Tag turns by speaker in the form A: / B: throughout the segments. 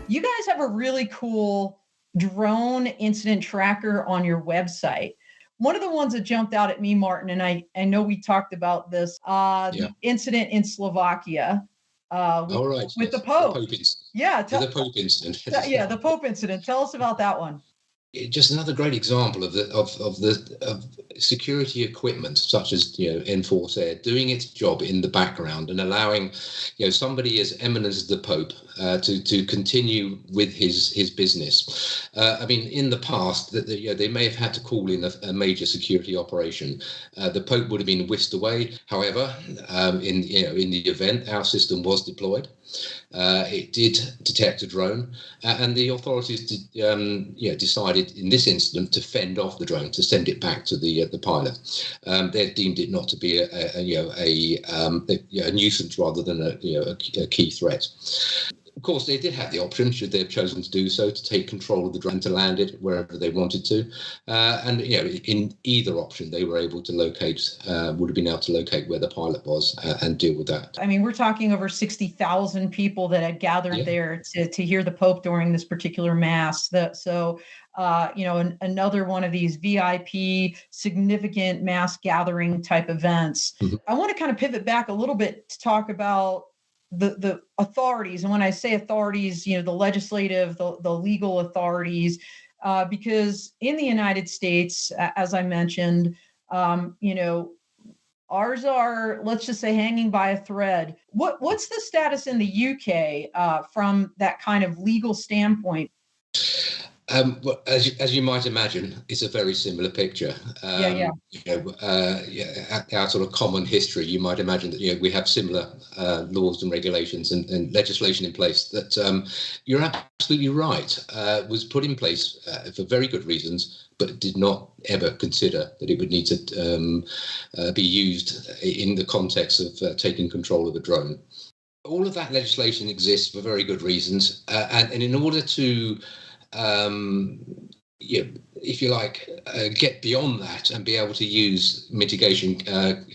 A: You guys have a really cool drone incident tracker on your website. One of the ones that jumped out at me, Martin, and I know we talked about this, the incident in Slovakia
B: All right.
A: with
B: Yes.
A: the Pope.
B: The Pope incident.
A: Yeah.
B: The Pope incident.
A: Yeah, the Pope incident. Tell us about that one.
B: Just another great example of the security equipment, such as N-Force Air, doing its job in the background and allowing somebody as eminent as the Pope to continue with his business. I mean, in the past, they may have had to call in a major security operation. The Pope would have been whisked away. However, in the event, our system was deployed. It did detect a drone, and the authorities decided in this incident to fend off the drone, to send it back to the pilot. They deemed it not to be a nuisance rather than a key threat. Of course, they did have the option, should they have chosen to do so, to take control of the drone, to land it wherever they wanted to. And in either option, they were able to would have been able to locate where the pilot was and deal with that.
A: I mean, we're talking over 60,000 people that had gathered there to hear the Pope during this particular mass. Another one of these VIP significant mass gathering type events. Mm-hmm. I want to kind of pivot back a little bit to talk about the authorities. And when I say authorities, the legislative, the legal authorities, because in the United States, as I mentioned, ours are, let's just say, hanging by a thread. What's the status in the UK from that kind of legal standpoint?
B: Well, as you might imagine, it's a very similar picture. Our sort of common history, you might imagine that we have similar laws and regulations and legislation in place that you're absolutely right, was put in place for very good reasons, but did not ever consider that it would need to be used in the context of taking control of a drone. All of that legislation exists for very good reasons, and in order to if you like, get beyond that and be able to use mitigation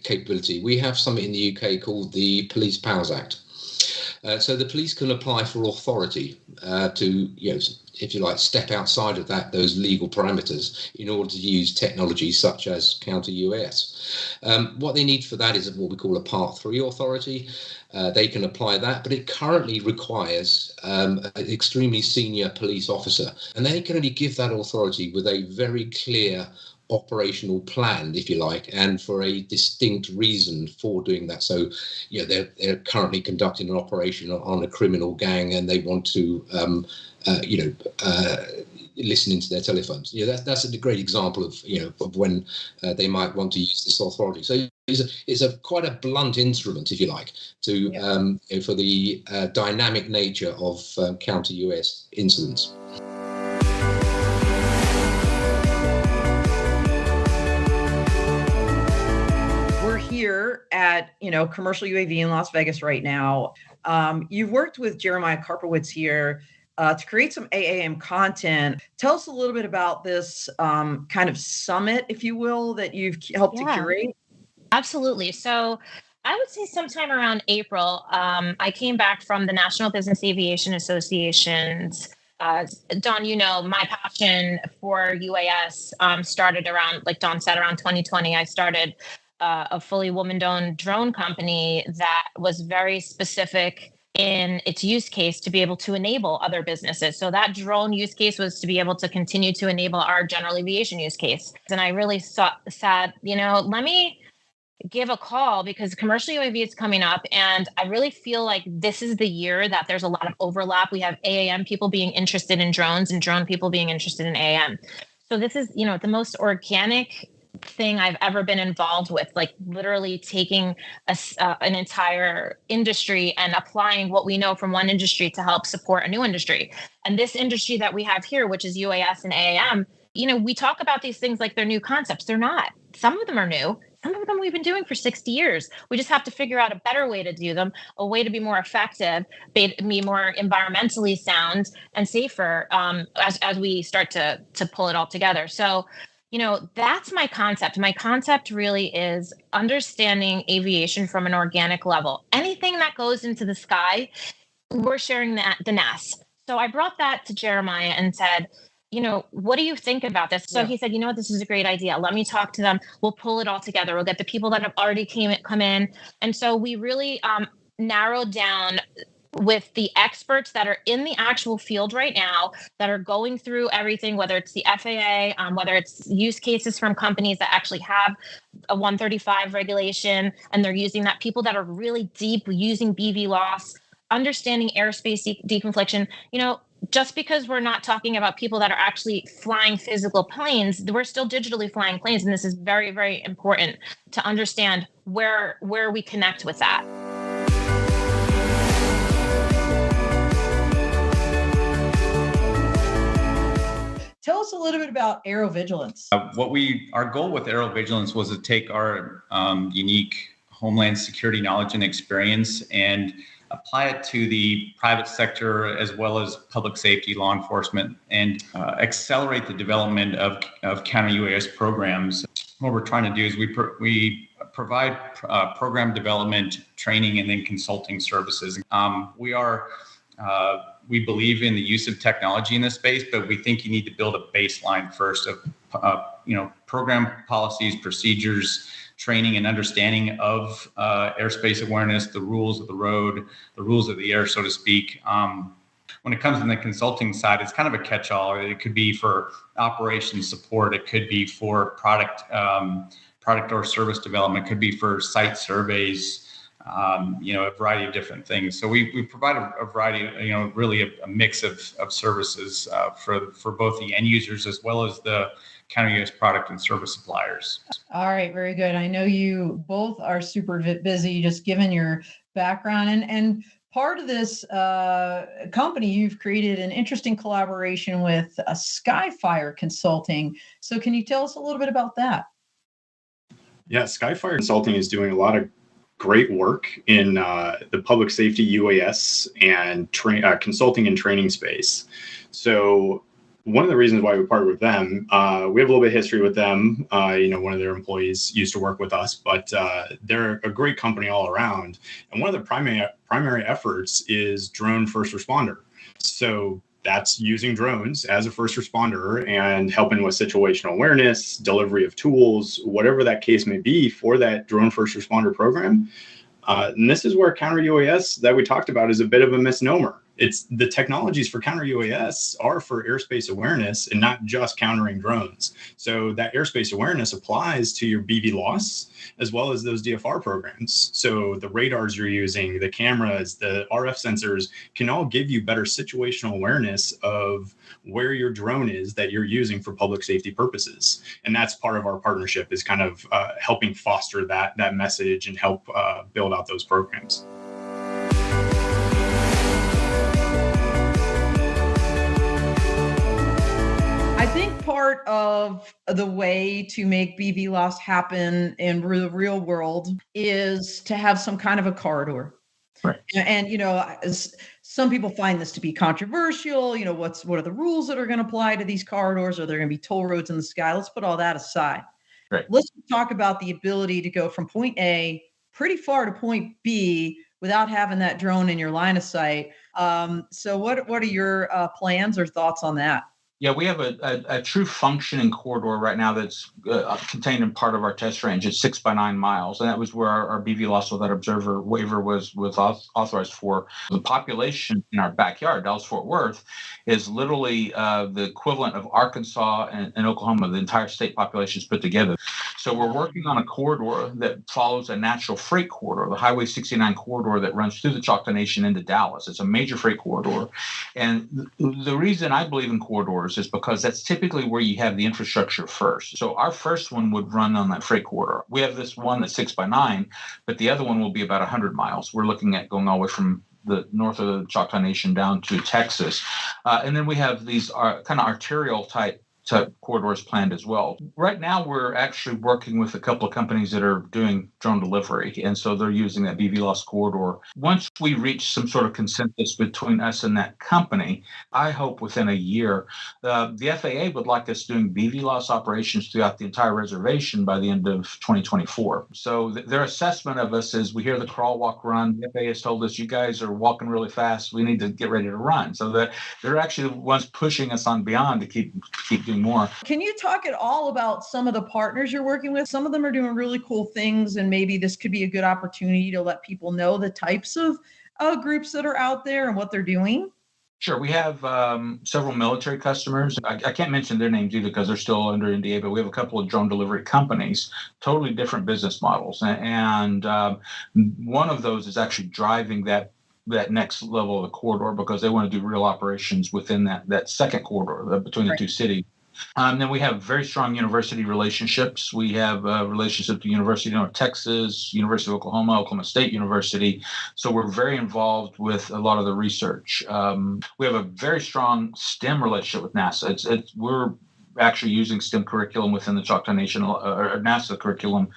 B: capability, we have something in the UK called the Police Powers Act. So the police can apply for authority to, if you like, step outside of those legal parameters in order to use technology such as counter-UAS. What they need for that is what we call a Part 3 authority. They can apply that, but it currently requires an extremely senior police officer, and they can only give that authority with a very clear operational plan, if you like, and for a distinct reason for doing that. So, they're currently conducting an operation on a criminal gang, and they want to, listen into their telephones. That's a great example of of when they might want to use this authority. So it's quite a blunt instrument, if you like, to for the dynamic nature of counter-UAS incidents.
A: Here at Commercial UAV in Las Vegas right now. You've worked with Jeremiah Karpowitz here to create some AAM content. Tell us a little bit about this kind of summit, if you will, that you've helped to curate.
C: Absolutely. So I would say sometime around April. I came back from the National Business Aviation Association's. Don, my passion for UAS started around, like Don said, around 2020. I started a fully woman-owned drone company that was very specific in its use case to be able to enable other businesses. So that drone use case was to be able to continue to enable our general aviation use case. And I really said, let me give a call because commercial UAV is coming up. And I really feel like this is the year that there's a lot of overlap. We have AAM people being interested in drones and drone people being interested in AAM. So this is, the most organic thing I've ever been involved with, like literally taking an entire industry and applying what we know from one industry to help support a new industry. And this industry that we have here, which is UAS and AAM, we talk about these things like they're new concepts. They're not. Some of them are new. Some of them we've been doing for 60 years. We just have to figure out a better way to do them, a way to be more effective, be more environmentally sound and safer as we start to pull it all together. So, that's my concept. My concept really is understanding aviation from an organic level. Anything that goes into the sky, we're sharing the NAS. So I brought that to Jeremiah and said, what do you think about this? So he said, this is a great idea. Let me talk to them. We'll pull it all together. We'll get the people that have already come in. And so we really narrowed down with the experts that are in the actual field right now that are going through everything, whether it's the FAA, whether it's use cases from companies that actually have a 135 regulation, and they're using that, people that are really deep using BV loss, understanding airspace deconfliction. Just because we're not talking about people that are actually flying physical planes, we're still digitally flying planes. And this is very, very important to understand where we connect with that.
A: Tell us a little bit about aerovigilance.
D: Our goal with aerovigilance was to take our unique homeland security knowledge and experience and apply it to the private sector as well as public safety, law enforcement, and accelerate the development of counter UAS programs. What we're trying to do is we provide program development, training, and then consulting services. We believe in the use of technology in this space, but we think you need to build a baseline first of program policies, procedures, training, and understanding of airspace awareness, the rules of the road, the rules of the air, so to speak. When it comes to the consulting side, it's kind of a catch-all. It could be for operations support. It could be for product or service development. It could be for site surveys. A variety of different things. So we provide a variety, really a mix of services for both the end users as well as the counter UAS product and service suppliers.
A: All right, very good. I know you both are super busy, just given your background and part of this company. You've created an interesting collaboration with Skyfire Consulting. So can you tell us a little bit about that?
E: Yeah, Skyfire Consulting is doing a lot of great work in the public safety UAS and consulting and training space. So one of the reasons why we partnered with them, we have a little bit of history with them. One of their employees used to work with us, but they're a great company all around. And one of the primary efforts is drone first responder. So that's using drones as a first responder and helping with situational awareness, delivery of tools, whatever that case may be for that drone first responder program. And this is where counter UAS that we talked about is a bit of a misnomer. It's the technologies for counter UAS are for airspace awareness and not just countering drones. So that airspace awareness applies to your BV loss as well as those DFR programs. So the radars you're using, the cameras, the RF sensors can all give you better situational awareness of where your drone is that you're using for public safety purposes. And that's part of our partnership, is kind of helping foster that message and help build out those programs.
A: I think part of the way to make BV loss happen in the real world is to have some kind of a corridor.
D: Right.
A: And some people find this to be controversial. What are the rules that are going to apply to these corridors? Are there going to be toll roads in the sky? Let's put all that aside.
D: Right.
A: Let's talk about the ability to go from point A, pretty far to point B without having that drone in your line of sight. So what are your plans or thoughts on that?
F: Yeah, we have a true functioning corridor right now that's contained in part of our test range. It's 6 by 9 miles, and that was where our BVLOS without observer waiver was authorized for. The population in our backyard, Dallas-Fort Worth, is literally the equivalent of Arkansas and Oklahoma, the entire state populations put together. So we're working on a corridor that follows a natural freight corridor, the Highway 69 corridor that runs through the Choctaw Nation into Dallas. It's a major freight corridor. And the reason I believe in corridors is because that's typically where you have the infrastructure first. So our first one would run on that freight corridor. We have this one that's 6 by 9, but the other one will be about 100 miles. We're looking at going all the way from the north of the Choctaw Nation down to Texas. And then we have these kind of arterial type corridors planned as well. Right now, we're actually working with a couple of companies that are doing drone delivery, and so they're using that BVLOS corridor. Once we reach some sort of consensus between us and that company, I hope within a year, the FAA would like us doing BVLOS operations throughout the entire reservation by the end of 2024. So their assessment of us is we hear the crawl, walk, run. The FAA has told us, you guys are walking really fast. We need to get ready to run. So that they're actually the ones pushing us on beyond to keep doing more.
A: Can you talk at all about some of the partners you're working with? Some of them are doing really cool things, and maybe this could be a good opportunity to let people know the types of groups that are out there and what they're doing.
F: Sure. We have several military customers. I can't mention their names either because they're still under NDA, but we have a couple of drone delivery companies, totally different business models. And one of those is actually driving that next level of the corridor because they want to do real operations within that second corridor between the two cities. Then we have very strong university relationships. We have a relationship with the University of Texas, University of Oklahoma State University. So we're very involved with a lot of the research. We have a very strong STEM relationship with NASA. We're actually using STEM curriculum within the Choctaw Nation, or NASA curriculum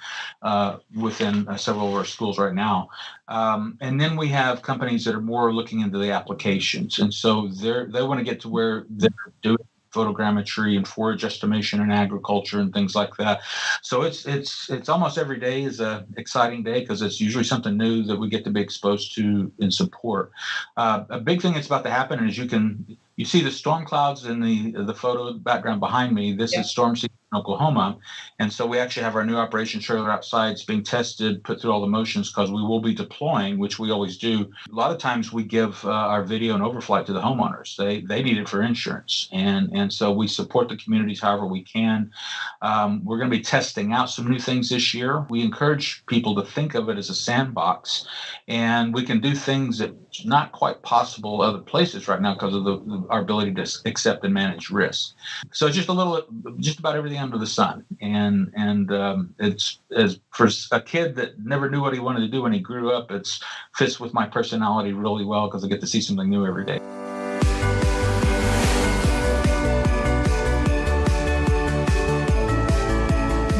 F: within several of our schools right now. And then we have companies that are more looking into the applications. And so they want to get to where they're doing photogrammetry and forage estimation in agriculture and things like that. So it's almost every day is a exciting day because it's usually something new that we get to be exposed to and support. A big thing that's about to happen is you see the storm clouds in the photo background behind me. This is storm season in Oklahoma. And so we actually have our new operation trailer outside. It's being tested, put through all the motions because we will be deploying, which we always do. A lot of times we give our video and overflight to the homeowners. They need it for insurance. And so we support the communities however we can. We're going to be testing out some new things this year. We encourage people to think of it as a sandbox. And we can do things that's not quite possible other places right now because of our ability to accept and manage risk. So just about everything under the sun. And it's as for a kid that never knew what he wanted to do when he grew up, it fits with my personality really well because I get to see something new every day.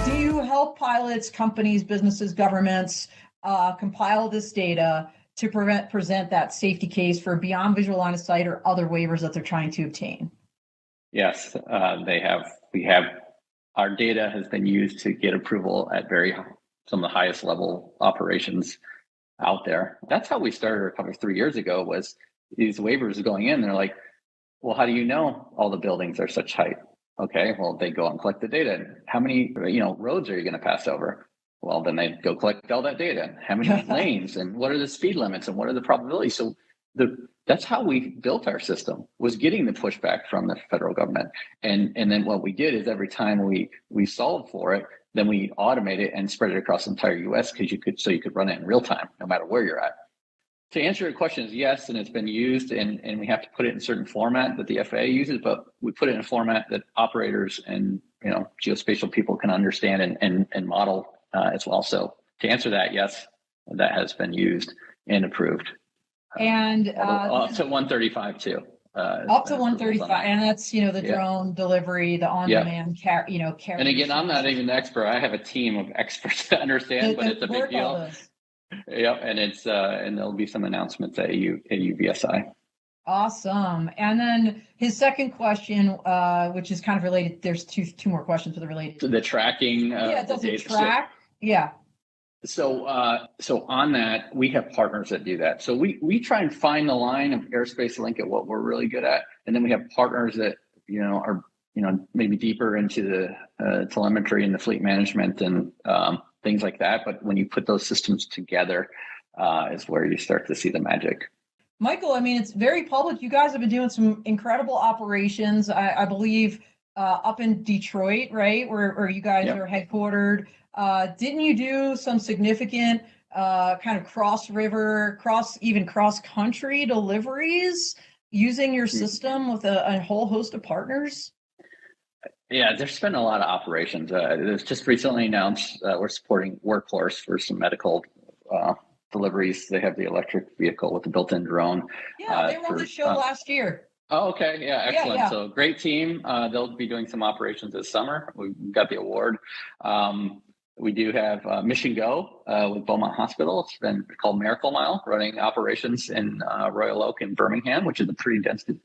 A: Do you help pilots, companies, businesses, governments compile this data to present that safety case for beyond visual line of sight or other waivers that they're trying to obtain?
G: Yes, we have. Our data has been used to get approval at some of the highest level operations out there. That's how we started 3 years ago, was these waivers going in. They're like, well, how do you know all the buildings are such height? Okay, well, they go and collect the data. How many roads are you going to pass over? Well, then they go collect all that data. How many lanes and what are the speed limits and what are the probabilities? So that's how we built our system, was getting the pushback from the federal government. And then what we did is every time we solved for it, then we automate it and spread it across the entire US because you could run it in real time, no matter where you're at. To answer your question is yes, and it's been used and we have to put it in a certain format that the FAA uses, but we put it in a format that operators and geospatial people can understand and model as well. So to answer that, yes, that has been used and approved.
A: And
G: up to 135 too.
A: Up to 135, and that's the drone delivery, the on-demand carry.
G: And again, I'm not even an expert. I have a team of experts to understand, but it's a big deal. Yep, and it's and there'll be some announcements at UVSI.
A: Awesome. And then his second question, which is kind of related. There's two more questions that are related.
G: So the tracking.
A: Does it track? Yeah.
G: So on that, we have partners that do that. So we try and find the line of airspace link at what we're really good at, and then we have partners that are maybe deeper into the telemetry and the fleet management and things like that. But when you put those systems together, is where you start to see the magic.
A: Michael, I mean, it's very public. You guys have been doing some incredible operations, I believe, up in Detroit, right, where you guys
G: Yep.
A: are headquartered. Didn't you do some significant kind of cross-river, cross-country deliveries using your system with a whole host of partners?
G: Yeah, there's been a lot of operations. It was just recently announced we're supporting Workhorse for some medical deliveries. They have the electric vehicle with the built-in drone.
A: Yeah, they were on the show last year.
G: Oh, okay. Yeah, excellent.
A: Yeah.
G: So great team. They'll be doing some operations this summer. We got the award. We do have Mission Go with Beaumont Hospital. It's been called Miracle Mile, running operations in Royal Oak and Birmingham, which is a pretty densely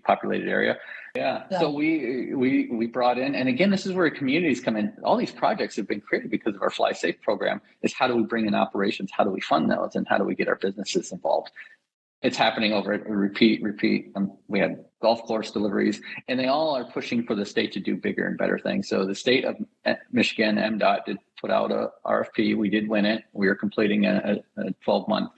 G: populated area. Yeah. So we brought in, and again, this is where communities come in. All these projects have been created because of our Fly Safe program. Is how do we bring in operations? How do we fund those? And how do we get our businesses involved? It's happening over repeat. We had golf course deliveries, and they all are pushing for the state to do bigger and better things. So the state of Michigan, MDOT, did put out a RFP. We did win it. We are completing a 12-month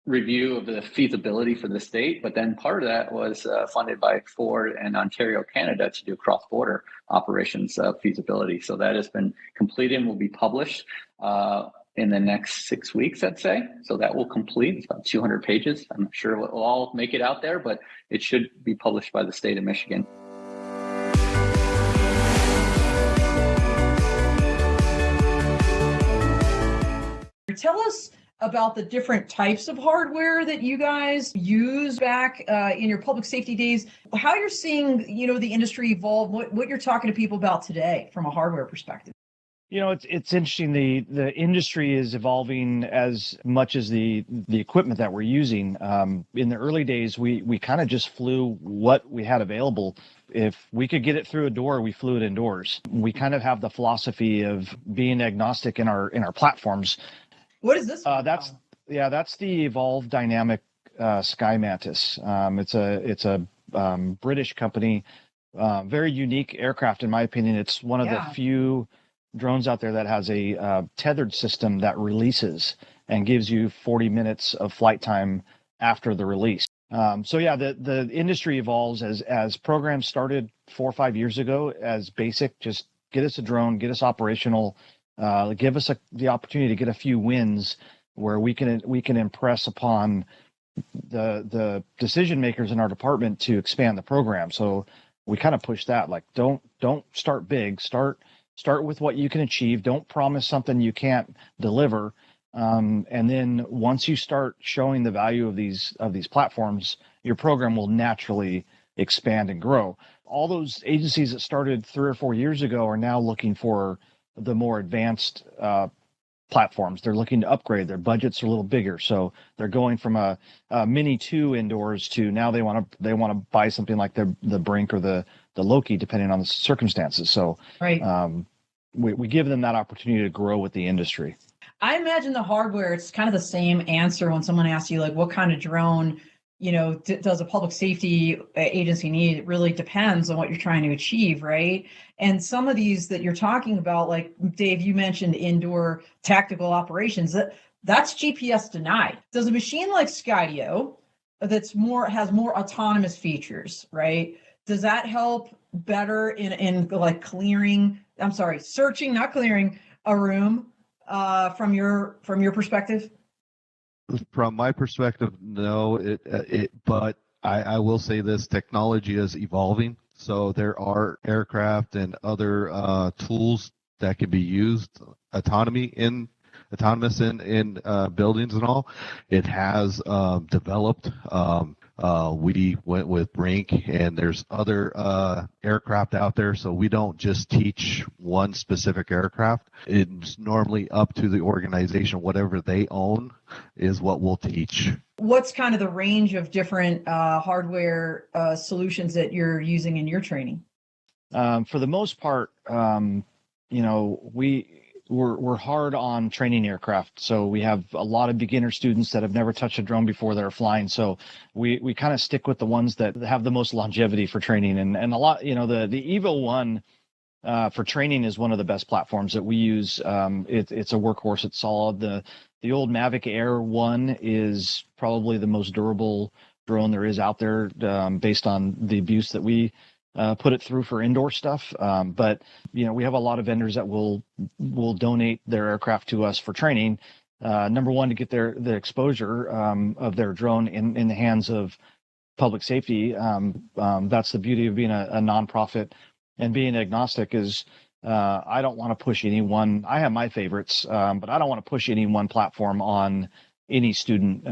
G: review of the feasibility for the state. But then part of that was funded by Ford and Ontario, Canada, to do cross-border operations feasibility. So that has been completed and will be published in the next 6 weeks, I'd say. So that will complete. It's about 200 pages. I'm not sure we'll all make it out there, but it should be published by the state of Michigan.
A: Tell us about the different types of hardware that you guys use back in your public safety days, how you're seeing, the industry evolve, what you're talking to people about today from a hardware perspective.
H: It's interesting. The industry is evolving as much as the equipment that we're using. In the early days, we kind of just flew what we had available. If we could get it through a door, we flew it indoors. We kind of have the philosophy of being agnostic in our platforms.
A: What is this?
H: That's the Evolve Dynamic Sky Mantis. It's a British company, very unique aircraft in my opinion. It's one of the few drones out there that has a tethered system that releases and gives you 40 minutes of flight time after the release. The industry evolves as programs started 4 or 5 years ago as basic, just get us a drone, get us operational, give us the opportunity to get a few wins where we can impress upon the decision makers in our department to expand the program. So we kind of push that, like, don't start big, start with what you can achieve. Don't promise something you can't deliver. And then once you start showing the value of these platforms, your program will naturally expand and grow. All those agencies that started 3 or 4 years ago are now looking for the more advanced platforms. They're looking to upgrade. Their budgets are a little bigger, so they're going from a Mini 2 indoors to now they want to buy something like the Brink or the Loki, depending on the circumstances. So
A: right.
H: We give them that opportunity to grow with the industry.
A: I imagine the hardware, it's kind of the same answer when someone asks you, like, what kind of drone, does a public safety agency need? It really depends on what you're trying to achieve, right? And some of these that you're talking about, like Dave, you mentioned indoor tactical operations, that's GPS denied. Does a machine like Skydio has more autonomous features, right? Does that help better in like searching, not clearing a room from your perspective?
I: From my perspective, no. But I will say this: technology is evolving, so there are aircraft and other tools that can be used autonomous in buildings and all. It has developed. We went with Brink, and there's other aircraft out there, so we don't just teach one specific aircraft. It's normally up to the organization. Whatever they own is what we'll teach.
A: What's kind of the range of different hardware solutions that you're using in your training?
H: For the most part, we're hard on training aircraft. So we have a lot of beginner students that have never touched a drone before that are flying. So we kind of stick with the ones that have the most longevity for training. And a lot, the Evo 1 for training is one of the best platforms that we use. It's a workhorse. It's solid. The old Mavic Air 1 is probably the most durable drone there is out there, based on the abuse that we put it through for indoor stuff. But we have a lot of vendors that will donate their aircraft to us for training. Number one, to get the exposure of their drone in the hands of public safety. That's the beauty of being a nonprofit and being agnostic is I don't want to push any one. I have my favorites, but I don't want to push any one platform on any student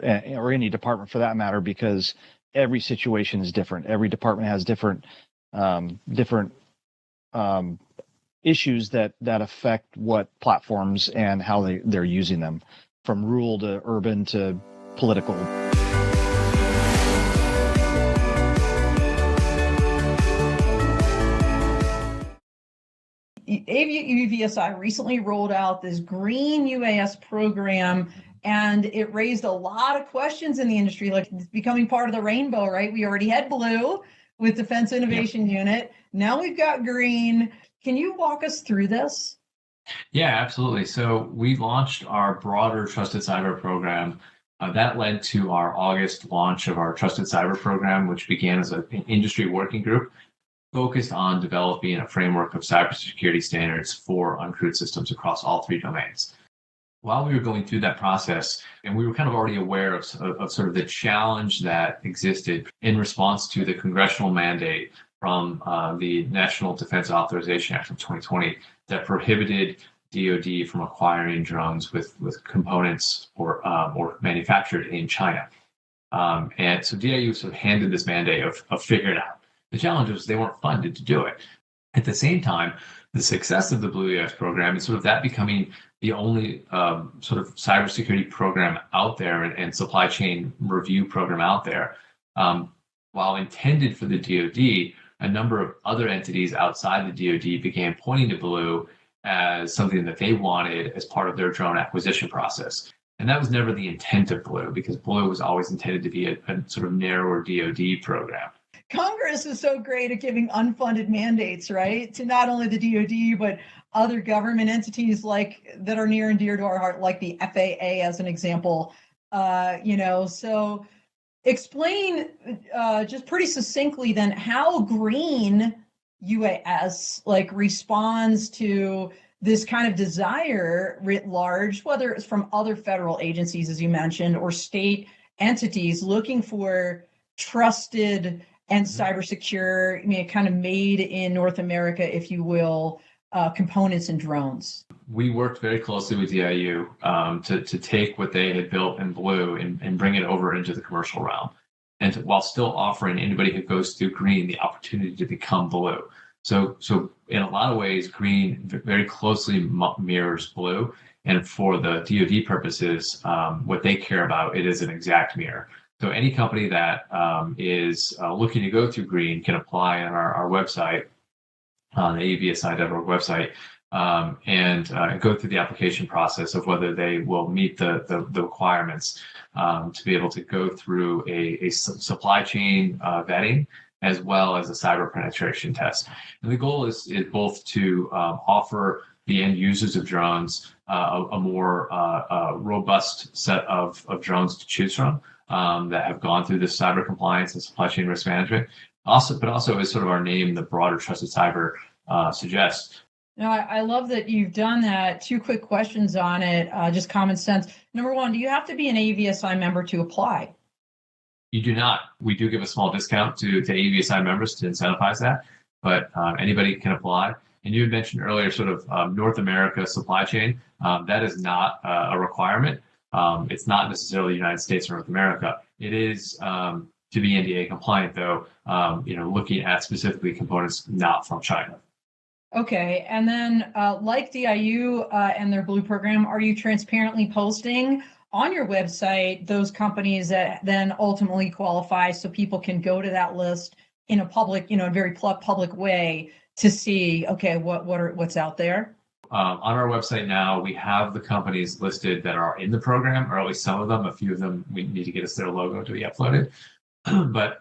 H: or any department for that matter, because every situation is different. Every department has different issues that affect what platforms and how they're using them, from rural to urban to political.
A: AVSI recently rolled out this green UAS program, and it raised a lot of questions in the industry, like it's becoming part of the rainbow, right? We already had blue with Defense Innovation Unit. Now we've got green. Can you walk us through this?
J: Yeah, absolutely. So we launched our broader Trusted Cyber program. That led to our August launch of our Trusted Cyber program, which began as an industry working group focused on developing a framework of cybersecurity standards for uncrewed systems across all three domains. While we were going through that process, and we were kind of already aware of sort of the challenge that existed in response to the congressional mandate from the National Defense Authorization Act of 2020 that prohibited DoD from acquiring drones with components or manufactured in China. And so DIU sort of handed this mandate of figure it out. The challenge was they weren't funded to do it. At the same time, the success of the Blue UAS program is sort of that becoming the only sort of cybersecurity program out there and supply chain review program out there. While intended for the DoD, a number of other entities outside the DoD began pointing to Blue as something that they wanted as part of their drone acquisition process. And that was never the intent of Blue, because Blue was always intended to be a sort of narrower DoD program.
A: Congress is so great at giving unfunded mandates, right? To not only the DoD, but other government entities that are near and dear to our heart, like the FAA as an example. So explain just pretty succinctly then how green UAS responds to this kind of desire writ large, whether it's from other federal agencies, as you mentioned, or state entities looking for trusted and cyber secure, kind of made in North America, if you will, components and drones.
J: We worked very closely with DIU to take what they had built in Blue and bring it over into the commercial realm, and while still offering anybody who goes through green the opportunity to become Blue. So in a lot of ways, green very closely mirrors Blue, and for the DoD purposes, what they care about, it is an exact mirror. So any company that is looking to go through green can apply on our website, on the avsi.org website, and go through the application process of whether they will meet the requirements to be able to go through a supply chain vetting as well as a cyber penetration test. And the goal is both to offer the end users of drones a more robust set of drones to choose from, that have gone through this cyber compliance and supply chain risk management. But also as sort of our name, the broader Trusted Cyber suggests.
A: No, I love that you've done that. Two quick questions on it, just common sense. Number one, do you have to be an AVSI member to apply?
J: You do not. We do give a small discount to AVSI members to incentivize that, but anybody can apply. And you had mentioned earlier sort of North America supply chain. That is not a requirement. It's not necessarily the United States or North America. It is to be NDA compliant, though, looking at specifically components not from China.
A: Okay. And then like DIU and their Blue program, are you transparently posting on your website those companies that then ultimately qualify so people can go to that list in a public, very public way to see, okay, what's out there?
J: on our website now, we have the companies listed that are in the program, or at least some of them. A few of them, we need to get us their logo to be uploaded. But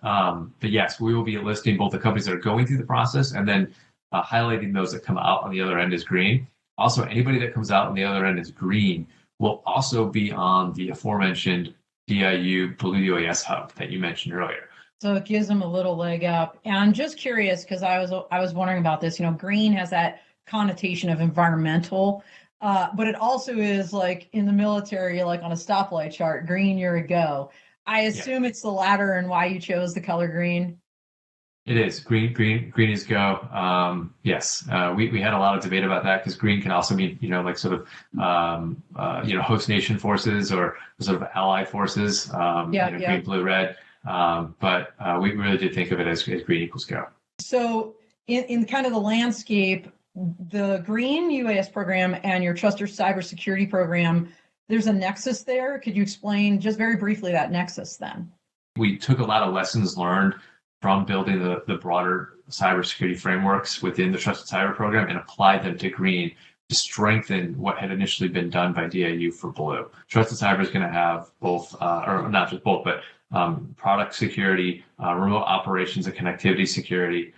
J: yes, we will be listing both the companies that are going through the process and then highlighting those that come out on the other end as green. Also, anybody that comes out on the other end as green will also be on the aforementioned DIU Blue UAS hub that you mentioned earlier.
A: So it gives them a little leg up. And I'm just curious because I was wondering about this. Green has that connotation of environmental, but it also is like in the military, like on a stoplight chart, green, you're a go. I assume it's the latter and why you chose the color green.
J: It is green is go. Yes, we had a lot of debate about that because green can also mean, like sort of, host nation forces or sort of ally forces, green, blue, red. But we really did think of it as green equals go.
A: So in kind of the landscape, the green UAS program and your trusted cybersecurity program, there's a nexus there. Could you explain just very briefly that nexus then?
J: We took a lot of lessons learned from building the broader cybersecurity frameworks within the Trusted Cyber program and applied them to green to strengthen what had initially been done by DIU for blue. Trusted Cyber is going to have both, or not just both, but product security, remote operations and connectivity security,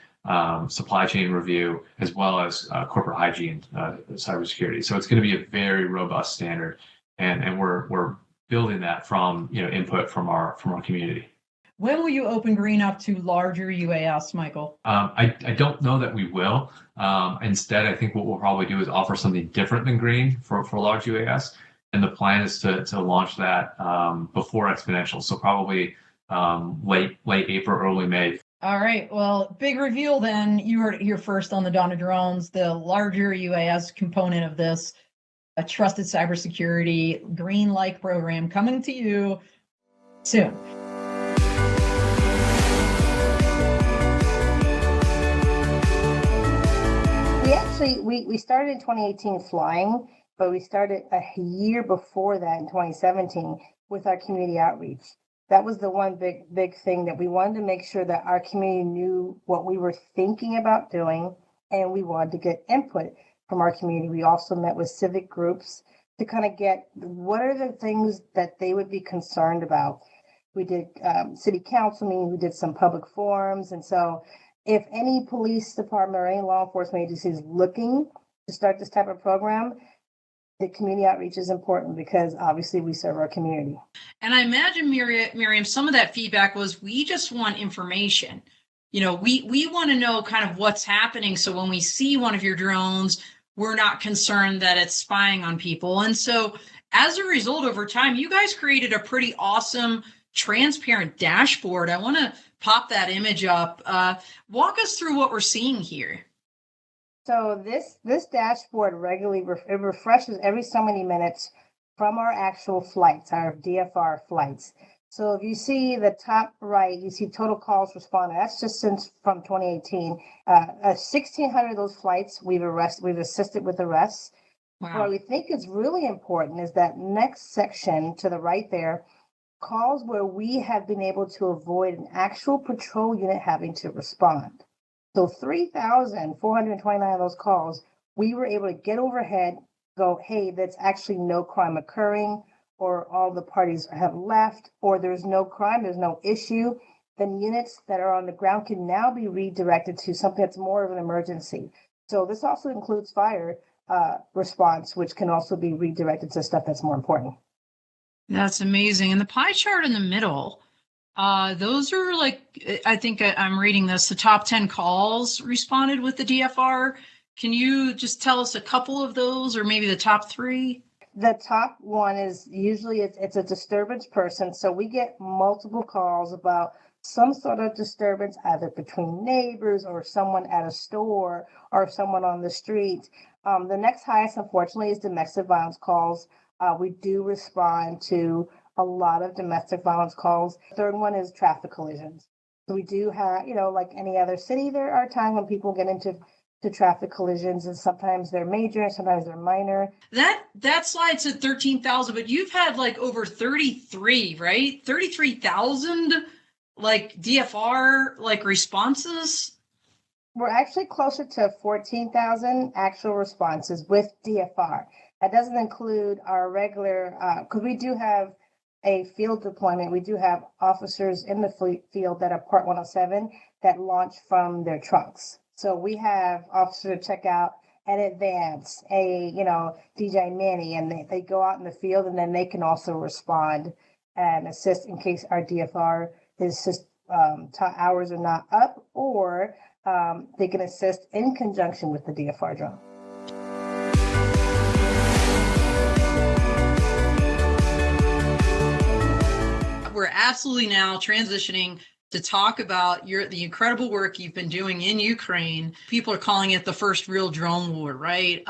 J: supply chain review, as well as corporate hygiene cybersecurity. So it's going to be a very robust standard, and we're building that from input from our community.
A: When will you open green up to larger UAS, Michael?
J: I don't know that we will. Instead, I think what we'll probably do is offer something different than green for large UAS. And the plan is to launch that before Exponential. So probably late April, early May.
A: All right. Well, big reveal then. You heard it here first on the Dawn of Drones, the larger UAS component of this, a trusted cybersecurity green-like program coming to you soon.
K: We started in 2018 flying, but we started a year before that in 2017 with our community outreach. That was the one big thing that we wanted to make sure that our community knew what we were thinking about doing, and we wanted to get input from our community. We also met with civic groups to kind of get what are the things that they would be concerned about. We did city council meetings, we did some public forums, and so if any police department or any law enforcement agency is looking to start this type of program, the community outreach is important because obviously we serve our community.
A: And I imagine, Miriam, some of that feedback was we just want information. We want to know kind of what's happening. So when we see one of your drones, we're not concerned that it's spying on people. And so as a result, over time, you guys created a pretty awesome, transparent dashboard. I want to pop that image up. Walk us through what we're seeing here.
K: So this dashboard regularly it refreshes every so many minutes from our actual flights, our DFR flights. So if you see the top right, you see total calls responded. That's just from 2018. 1,600 of those flights we've assisted with arrests. Wow. What we think is really important is that next section to the right there, calls where we have been able to avoid an actual patrol unit having to respond. So 3,429 of those calls, we were able to get overhead, go, hey, that's actually no crime occurring, or all the parties have left, or there's no crime, there's no issue. Then units that are on the ground can now be redirected to something that's more of an emergency. So this also includes fire response, which can also be redirected to stuff that's more important.
A: That's amazing. And the pie chart in the middle, those are like, I think I'm reading this, the top 10 calls responded with the DFR. Can you just tell us a couple of those, or maybe the top 3?
K: The top one is usually it's a disturbance person. So we get multiple calls about some sort of disturbance, either between neighbors or someone at a store or someone on the street. The next highest, unfortunately, is domestic violence calls. We do respond to a lot of domestic violence calls. The third one is traffic collisions. So we do have, like any other city, there are times when people get into traffic collisions, and sometimes they're major and sometimes they're minor.
A: That slide's at 13,000, but you've had like over 33, right? 33,000 like DFR like responses.
K: we're actually closer to 14,000 actual responses with DFR. That doesn't include our regular, because we do have a field deployment. We do have officers in the field that are Part 107 that launch from their trucks. So we have officers to check out an Advance, DJI Mini, and they go out in the field, and then they can also respond and assist in case our DFR is just hours are not up, or they can assist in conjunction with the DFR drone.
A: We're absolutely now transitioning to talk about the incredible work you've been doing in Ukraine. People are calling it the first real drone war, right?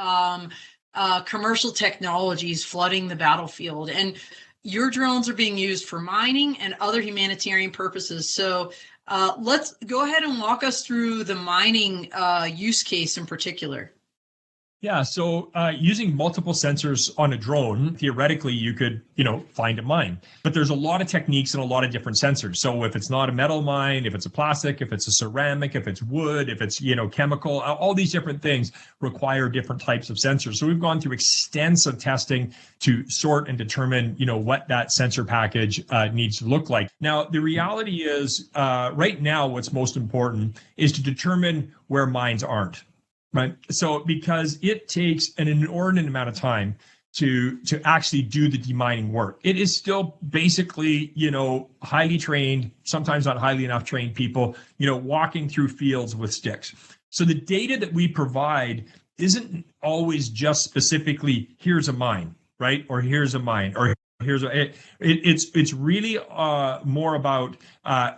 A: Commercial technologies flooding the battlefield, and your drones are being used for mining and other humanitarian purposes. So let's go ahead and walk us through the mining use case in particular.
L: Yeah, so using multiple sensors on a drone, theoretically, you could, find a mine. But there's a lot of techniques and a lot of different sensors. So if it's not a metal mine, if it's a plastic, if it's a ceramic, if it's wood, if it's, chemical, all these different things require different types of sensors. So we've gone through extensive testing to sort and determine, what that sensor package needs to look like. Now, the reality is right now, what's most important is to determine where mines aren't. Right. So because it takes an inordinate amount of time to actually do the demining work. It is still basically, highly trained, sometimes not highly enough trained people, walking through fields with sticks. So the data that we provide isn't always just specifically, here's a mine, right? Or here's a mine, or it's really more about,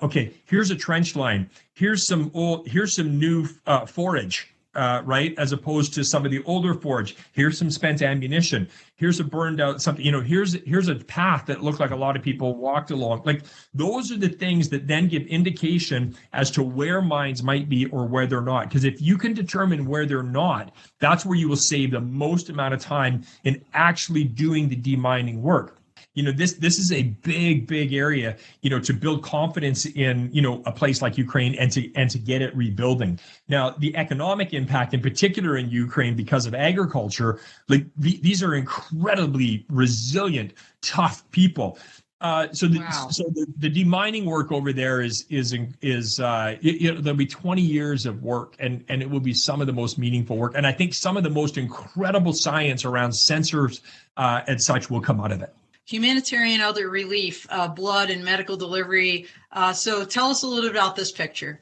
L: okay, here's a trench line. Here's some new forage. Right, as opposed to some of the older forage. Here's some spent ammunition. Here's a burned out something. Here's a path that looked like a lot of people walked along. Like those are the things that then give indication as to where mines might be or where they're not. Because if you can determine where they're not, that's where you will save the most amount of time in actually doing the demining work. This is a big area, to build confidence in, a place like Ukraine and to get it rebuilding. Now, the economic impact in particular in Ukraine because of agriculture, like these are incredibly resilient, tough people. So the demining work over there is there'll be 20 years of work and it will be some of the most meaningful work. And I think some of the most incredible science around sensors and such will come out of it.
A: Humanitarian other relief, blood and medical delivery. So tell us a little bit about this picture.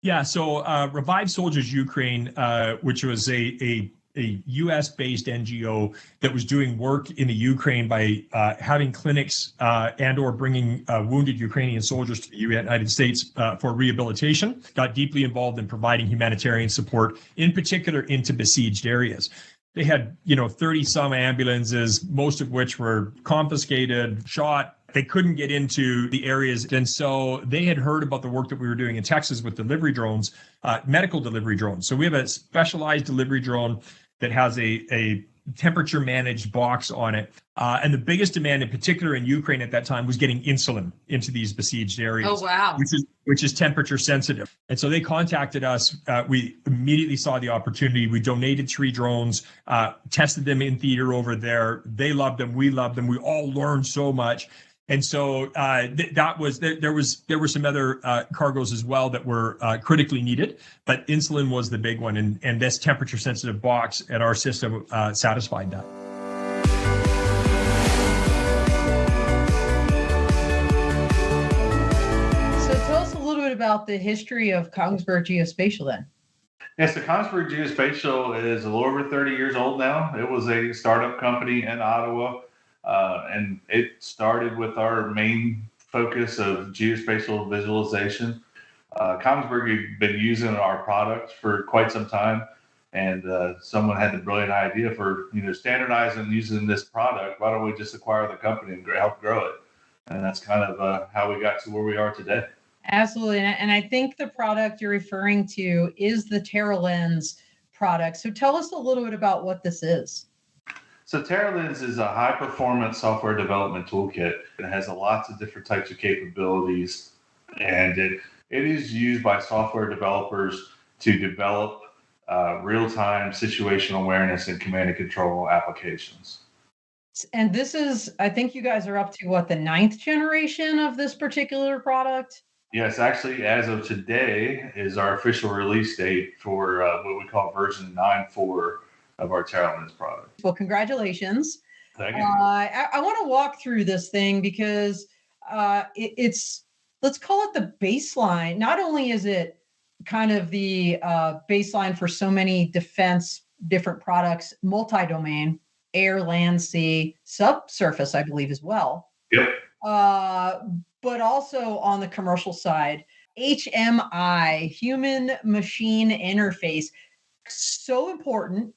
L: Yeah, so Revive Soldiers Ukraine, which was a U.S.-based NGO that was doing work in the Ukraine by having clinics and or bringing wounded Ukrainian soldiers to the United States for rehabilitation, got deeply involved in providing humanitarian support, in particular into besieged areas. They had, 30 some ambulances, most of which were confiscated, shot. They couldn't get into the areas. And so they had heard about the work that we were doing in Texas with delivery drones, medical delivery drones. So we have a specialized delivery drone that has a temperature managed box on it. And the biggest demand in particular in Ukraine at that time was getting insulin into these besieged areas.
A: Oh, wow.
L: Which is temperature sensitive. And so they contacted us. We immediately saw the opportunity. We donated 3 drones, tested them in theater over there. They loved them. We loved them. We all learned so much. And so there were some other cargoes as well that were critically needed, but insulin was the big one, and this temperature sensitive box at our system satisfied that.
A: So tell us a little bit about the history of Kongsberg Geospatial then.
M: Yes, the Kongsberg Geospatial is a little over 30 years old now. It was a startup company in Ottawa. And it started with our main focus of geospatial visualization. Kongsberg had been using our product for quite some time, and someone had the brilliant idea for standardizing using this product. Why don't we just acquire the company and help grow it? And that's kind of how we got to where we are today.
A: Absolutely, and I think the product you're referring to is the TerraLens product. So tell us a little bit about what this is.
M: So TerraLens is a high-performance software development toolkit. It has lots of different types of capabilities, and it is used by software developers to develop real-time situational awareness and command and control applications.
A: And this is, I think you guys are up to what, the 9th generation of this particular product?
M: Yes, actually, as of today is our official release date for what we call version 9.4 of our Terralinz product.
A: Well, congratulations.
M: Thank you.
A: I want to walk through this thing because it's, let's call it the baseline. Not only is it kind of the baseline for so many defense, different products, multi-domain, air, land, sea, subsurface, I believe as well.
M: Yep.
A: But also on the commercial side, HMI, human machine interface, so important.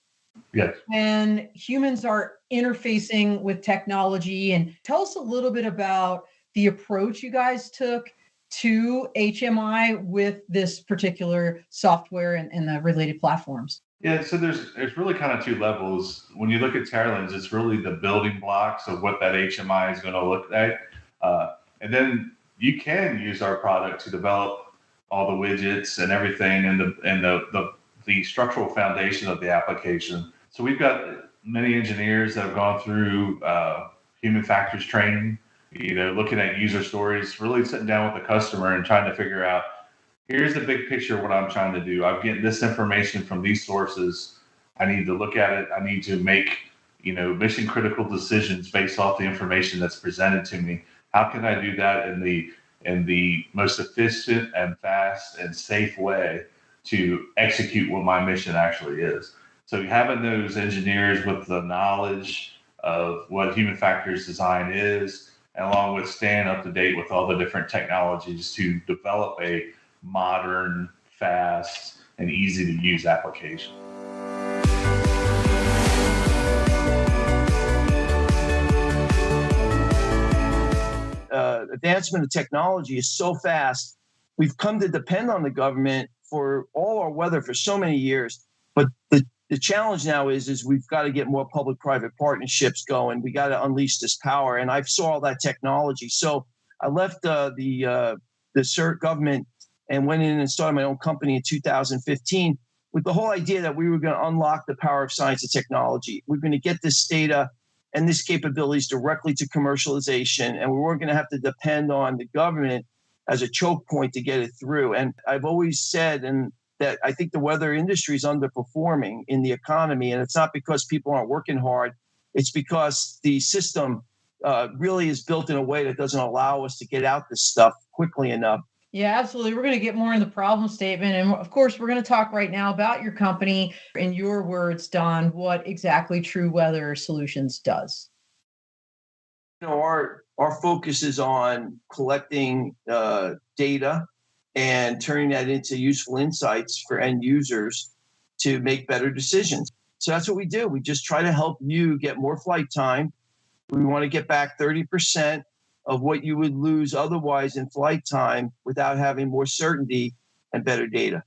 M: Yes.
A: When humans are interfacing with technology. And tell us a little bit about the approach you guys took to HMI with this particular software and the related platforms.
M: Yeah, so there's really kind of two levels. When you look at Terralinz, it's really the building blocks of what that HMI is going to look like. And then you can use our product to develop all the widgets and everything and the structural foundation of the application. So we've got many engineers that have gone through human factors training, looking at user stories, really sitting down with the customer and trying to figure out, here's the big picture of what I'm trying to do. I'm getting this information from these sources. I need to look at it. I need to make, mission critical decisions based off the information that's presented to me. How can I do that in the most efficient and fast and safe way to execute what my mission actually is? So having those engineers with the knowledge of what human factors design is, and along with staying up to date with all the different technologies to develop a modern, fast, and easy to use application.
N: Advancement of technology is so fast. We've come to depend on the government for all our weather for so many years. But the challenge now is we've got to get more public-private partnerships going. We got to unleash this power. And I saw all that technology. So I left the CERT government and went in and started my own company in 2015 with the whole idea that we were going to unlock the power of science and technology. We're going to get this data and this capabilities directly to commercialization, and we weren't going to have to depend on the government as a choke point to get it through. And I've always said that I think the weather industry is underperforming in the economy, and it's not because people aren't working hard. It's because the system really is built in a way that doesn't allow us to get out this stuff quickly enough.
A: Yeah, absolutely. We're going to get more in the problem statement. And of course, we're going to talk right now about your company. In your words, Don, what exactly True Weather Solutions does.
N: Our focus is on collecting data and turning that into useful insights for end users to make better decisions. So that's what we do. We just try to help you get more flight time. We want to get back 30% of what you would lose otherwise in flight time without having more certainty and better data.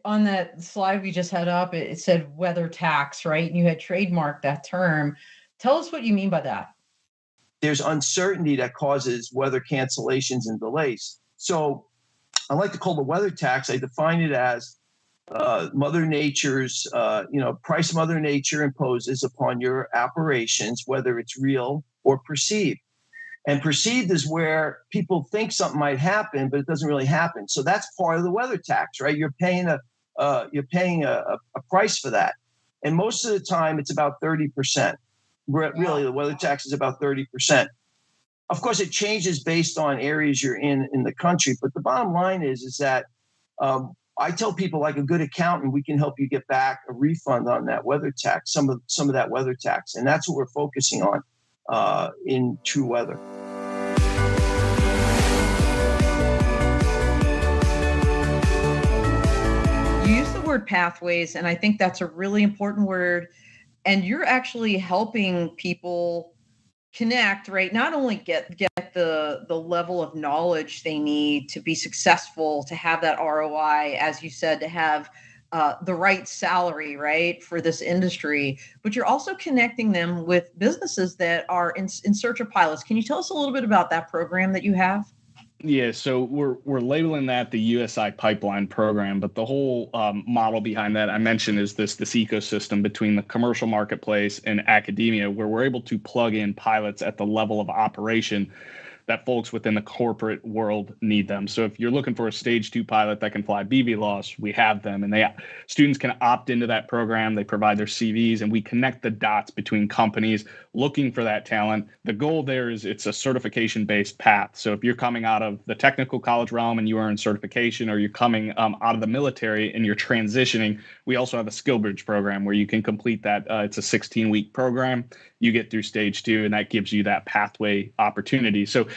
A: On that slide we just had up, it said weather tax, right? And you had trademarked that term. Tell us what you mean by that.
N: There's uncertainty that causes weather cancellations and delays. So I like to call the weather tax, I define it as Mother Nature's, price Mother Nature imposes upon your operations, whether it's real or perceived. And perceived is where people think something might happen, but it doesn't really happen. So that's part of the weather tax, right? You're paying a price for that. And most of the time it's about 30%. Really, the weather tax is about 30%. Of course, it changes based on areas you're in the country. But the bottom line is that I tell people, like a good accountant, we can help you get back a refund on that weather tax, some of that weather tax. And that's what we're focusing on in True Weather.
A: You use the word pathways, and I think that's a really important word. And you're actually helping people connect, right? Not only get the level of knowledge they need to be successful, to have that ROI, as you said, to have the right salary, right, for this industry, but you're also connecting them with businesses that are in search of pilots. Can you tell us a little bit about that program that you have?
O: Yeah, so we're labeling that the USI pipeline program, but the whole model behind that I mentioned is this ecosystem between the commercial marketplace and academia, where we're able to plug in pilots at the level of operation that folks within the corporate world need them. So if you're looking for a stage 2 pilot that can fly BVLOS, we have them, and students can opt into that program. They provide their CVs, and we connect the dots between companies looking for that talent. The goal there is it's a certification-based path. So if you're coming out of the technical college realm and you earn certification, or you're coming out of the military and you're transitioning, we also have a skill bridge program where you can complete that. It's a 16-week program. You get through stage 2, and that gives you that pathway opportunity. So,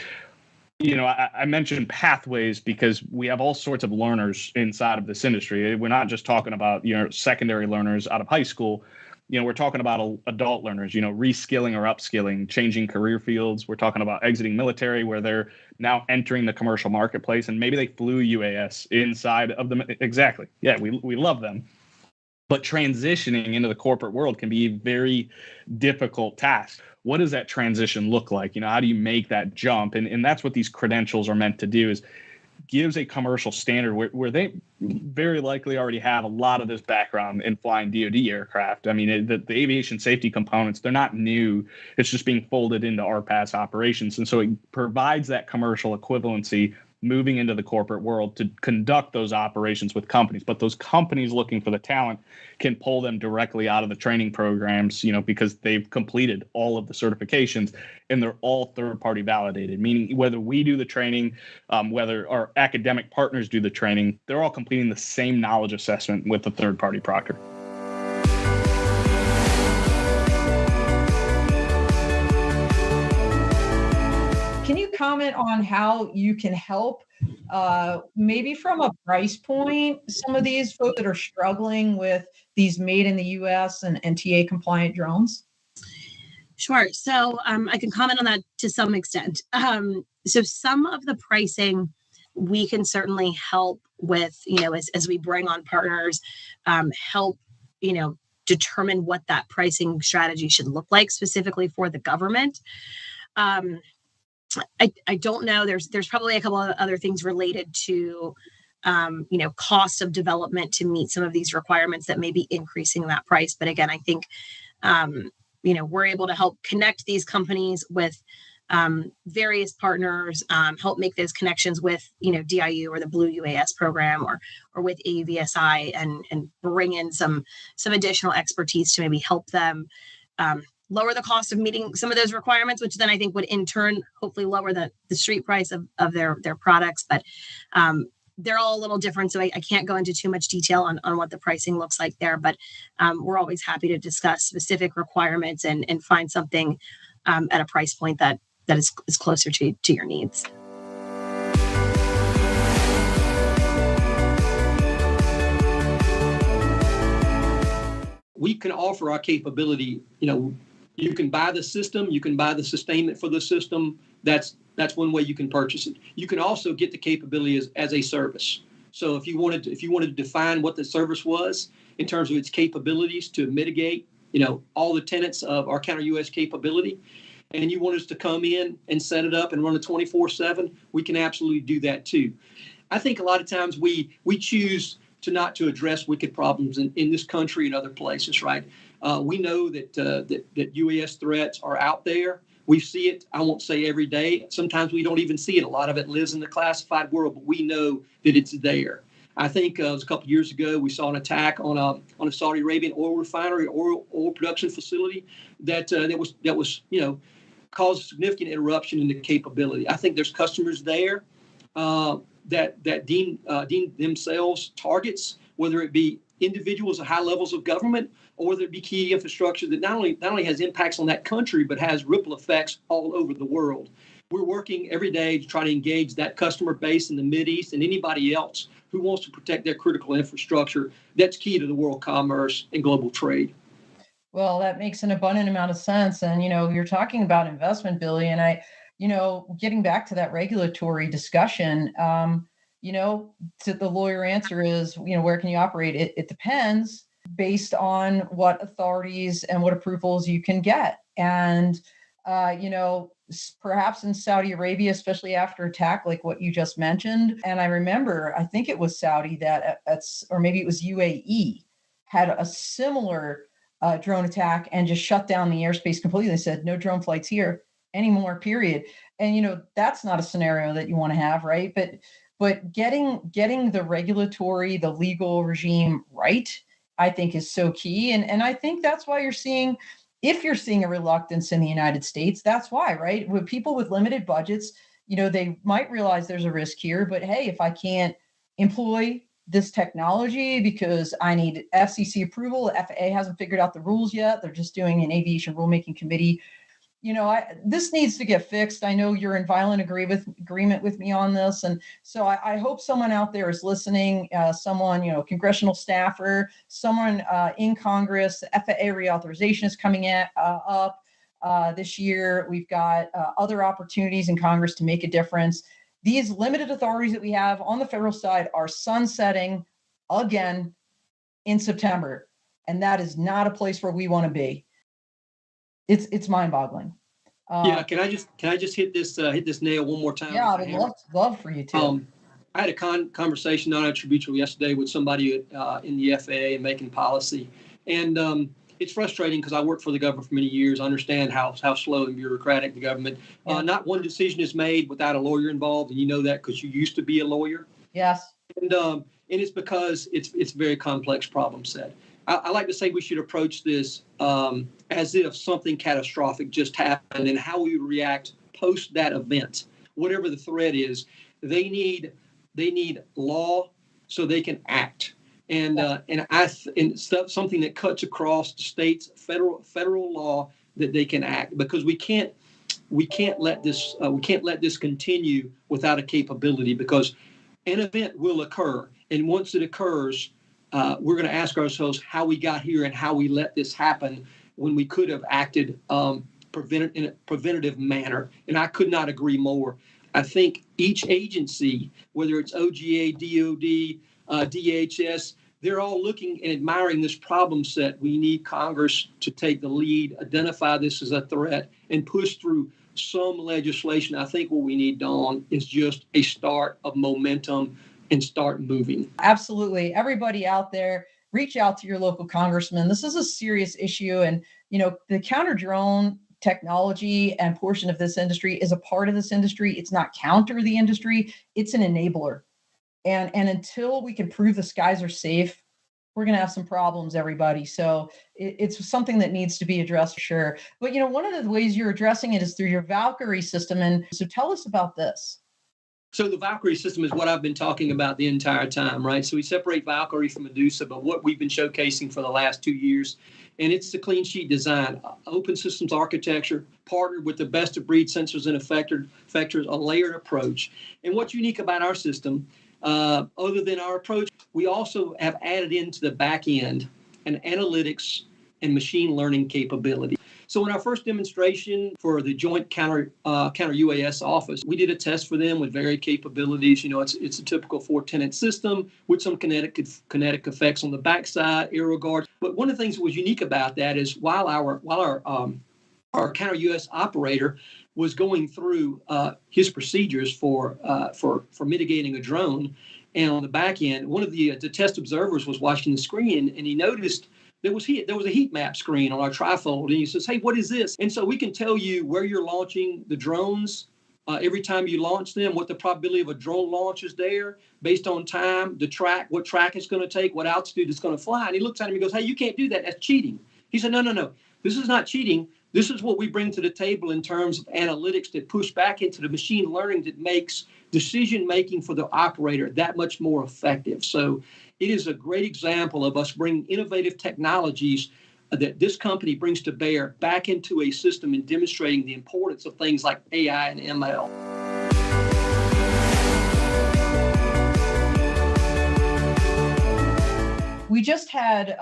O: I mentioned pathways because we have all sorts of learners inside of this industry. We're not just talking about, secondary learners out of high school. We're talking about adult learners, reskilling or upskilling, changing career fields. We're talking about exiting military, where they're now entering the commercial marketplace, and maybe they flew UAS inside of them. Exactly. Yeah, we love them. But transitioning into the corporate world can be a very difficult task. What does that transition look like? How do you make that jump? And that's what these credentials are meant to do, is gives a commercial standard where they very likely already have a lot of this background in flying DoD aircraft. I mean, the aviation safety components, they're not new. It's just being folded into RPAS operations. And so it provides that commercial equivalency moving into the corporate world to conduct those operations with companies. But those companies looking for the talent can pull them directly out of the training programs, because they've completed all of the certifications and they're all third-party validated, meaning whether we do the training, whether our academic partners do the training, they're all completing the same knowledge assessment with a third-party proctor.
A: Can you comment on how you can help, maybe from a price point, some of these folks that are struggling with these made in the U.S. and TA compliant drones?
P: Sure. So I can comment on that to some extent. So some of the pricing we can certainly help with, as we bring on partners, help, determine what that pricing strategy should look like specifically for the government. I don't know. There's probably a couple of other things related to, cost of development to meet some of these requirements that may be increasing that price. But again, I think, we're able to help connect these companies with various partners, help make those connections with, DIU or the Blue UAS program or with AUVSI and bring in some additional expertise to maybe help them lower the cost of meeting some of those requirements, which then I think would in turn hopefully lower the street price of their products. But they're all a little different, so I can't go into too much detail on what the pricing looks like there. But we're always happy to discuss specific requirements and find something at a price point that is closer to your needs.
Q: We can offer our capability. You can buy the system, you can buy the sustainment for the system. That's one way you can purchase it. You can also get the capability as a service. So if you wanted to define what the service was in terms of its capabilities to mitigate, all the tenets of our counter-UAS capability, and you want us to come in and set it up and run it 24/7, we can absolutely do that too. I think a lot of times we choose not to address wicked problems in this country and other places, right? We know that UAS threats are out there. We see it, I won't say every day. Sometimes we don't even see it. A lot of it lives in the classified world, but we know that it's there. I think it was a couple of years ago, we saw an attack on a Saudi Arabian oil refinery, oil production facility that was caused significant interruption in the capability. I think there's customers there that deem themselves targets, whether it be individuals at high levels of government or whether it be key infrastructure that not only has impacts on that country, but has ripple effects all over the world. We're working every day to try to engage that customer base in the Mideast and anybody else who wants to protect their critical infrastructure. That's key to the world commerce and global trade.
A: Well, that makes an abundant amount of sense. And, you're talking about investment, Billy, and getting back to that regulatory discussion, to the lawyer answer is, where can you operate? It depends based on what authorities and what approvals you can get. And Perhaps in Saudi Arabia, especially after attack like what you just mentioned. And I remember, I think it was Saudi that, or maybe it was UAE, had a similar drone attack and just shut down the airspace completely. They said, no drone flights here anymore, period. And, that's not a scenario that you want to have, right? But getting the regulatory, the legal regime right, I think is so key. And I think that's why if you're seeing a reluctance in the United States, that's why, right? With people with limited budgets, they might realize there's a risk here, but hey, if I can't employ this technology because I need FCC approval, the FAA hasn't figured out the rules yet. They're just doing an aviation rulemaking committee. This needs to get fixed. I know you're in violent agreement with me on this. And so I hope someone out there is listening, someone, congressional staffer, someone in Congress. The FAA reauthorization is coming up this year. We've got other opportunities in Congress to make a difference. These limited authorities that we have on the federal side are sunsetting again in September. And that is not a place where we want to be. It's mind-boggling.
Q: Yeah, can I just hit this nail one more time?
A: Yeah, I would love for you to.
Q: I had a conversation non-attributable yesterday with somebody in the FAA and making policy, and it's frustrating because I worked for the government for many years. I understand how slow and bureaucratic the government.
A: Yeah.
Q: Not one decision is made without a lawyer involved, and you know that because you used to be a lawyer.
A: Yes.
Q: And it's because it's a very complex problem set. I like to say we should approach this as if something catastrophic just happened and how we react post that event, whatever the threat is. They need law so they can act, and something that cuts across the states, federal law that they can act, because we can't let this continue without a capability, because an event will occur, and once it occurs, we're going to ask ourselves how we got here and how we let this happen when we could have acted in a preventative manner. And I could not agree more. I think each agency, whether it's OGA, DOD, DHS, they're all looking and admiring this problem set. We need Congress to take the lead, identify this as a threat, and push through some legislation. I think what we need, Dawn, is just a start of momentum and start moving.
A: Absolutely. Everybody out there, reach out to your local congressman. This is a serious issue. And, the counter drone technology and portion of this industry is a part of this industry. It's not counter the industry. It's an enabler. And until we can prove the skies are safe, we're going to have some problems, everybody. So it's something that needs to be addressed for sure. But, one of the ways you're addressing it is through your Valkyrie system. And so tell us about this.
Q: So the Valkyrie system is what I've been talking about the entire time, right? So we separate Valkyrie from Medusa, but what we've been showcasing for the last 2 years, and it's the clean sheet design, open systems architecture, partnered with the best of breed sensors and effectors, a layered approach. And what's unique about our system, other than our approach, we also have added into the back end an analytics and machine learning capability. So in our first demonstration for the Joint Counter UAS office, we did a test for them with varied capabilities. It's a typical 4-tenant system with some kinetic effects on the backside, aero guard. But one of the things that was unique about that is while our counter UAS operator was going through his procedures for mitigating a drone, and on the back end, one of the test observers was watching the screen, and he noticed there was a heat map screen on our trifold, and he says, "Hey, what is this?" And so we can tell you where you're launching the drones every time you launch them, what the probability of a drone launch is there based on time, the track, what track it's going to take, what altitude it's going to fly. And he looks at him and goes, "Hey, you can't do that. That's cheating." He said, No. This is not cheating. This is what we bring to the table in terms of analytics that push back into the machine learning that makes decision-making for the operator that much more effective. So it is a great example of us bringing innovative technologies that this company brings to bear back into a system and demonstrating the importance of things like AI and ML.
A: We just had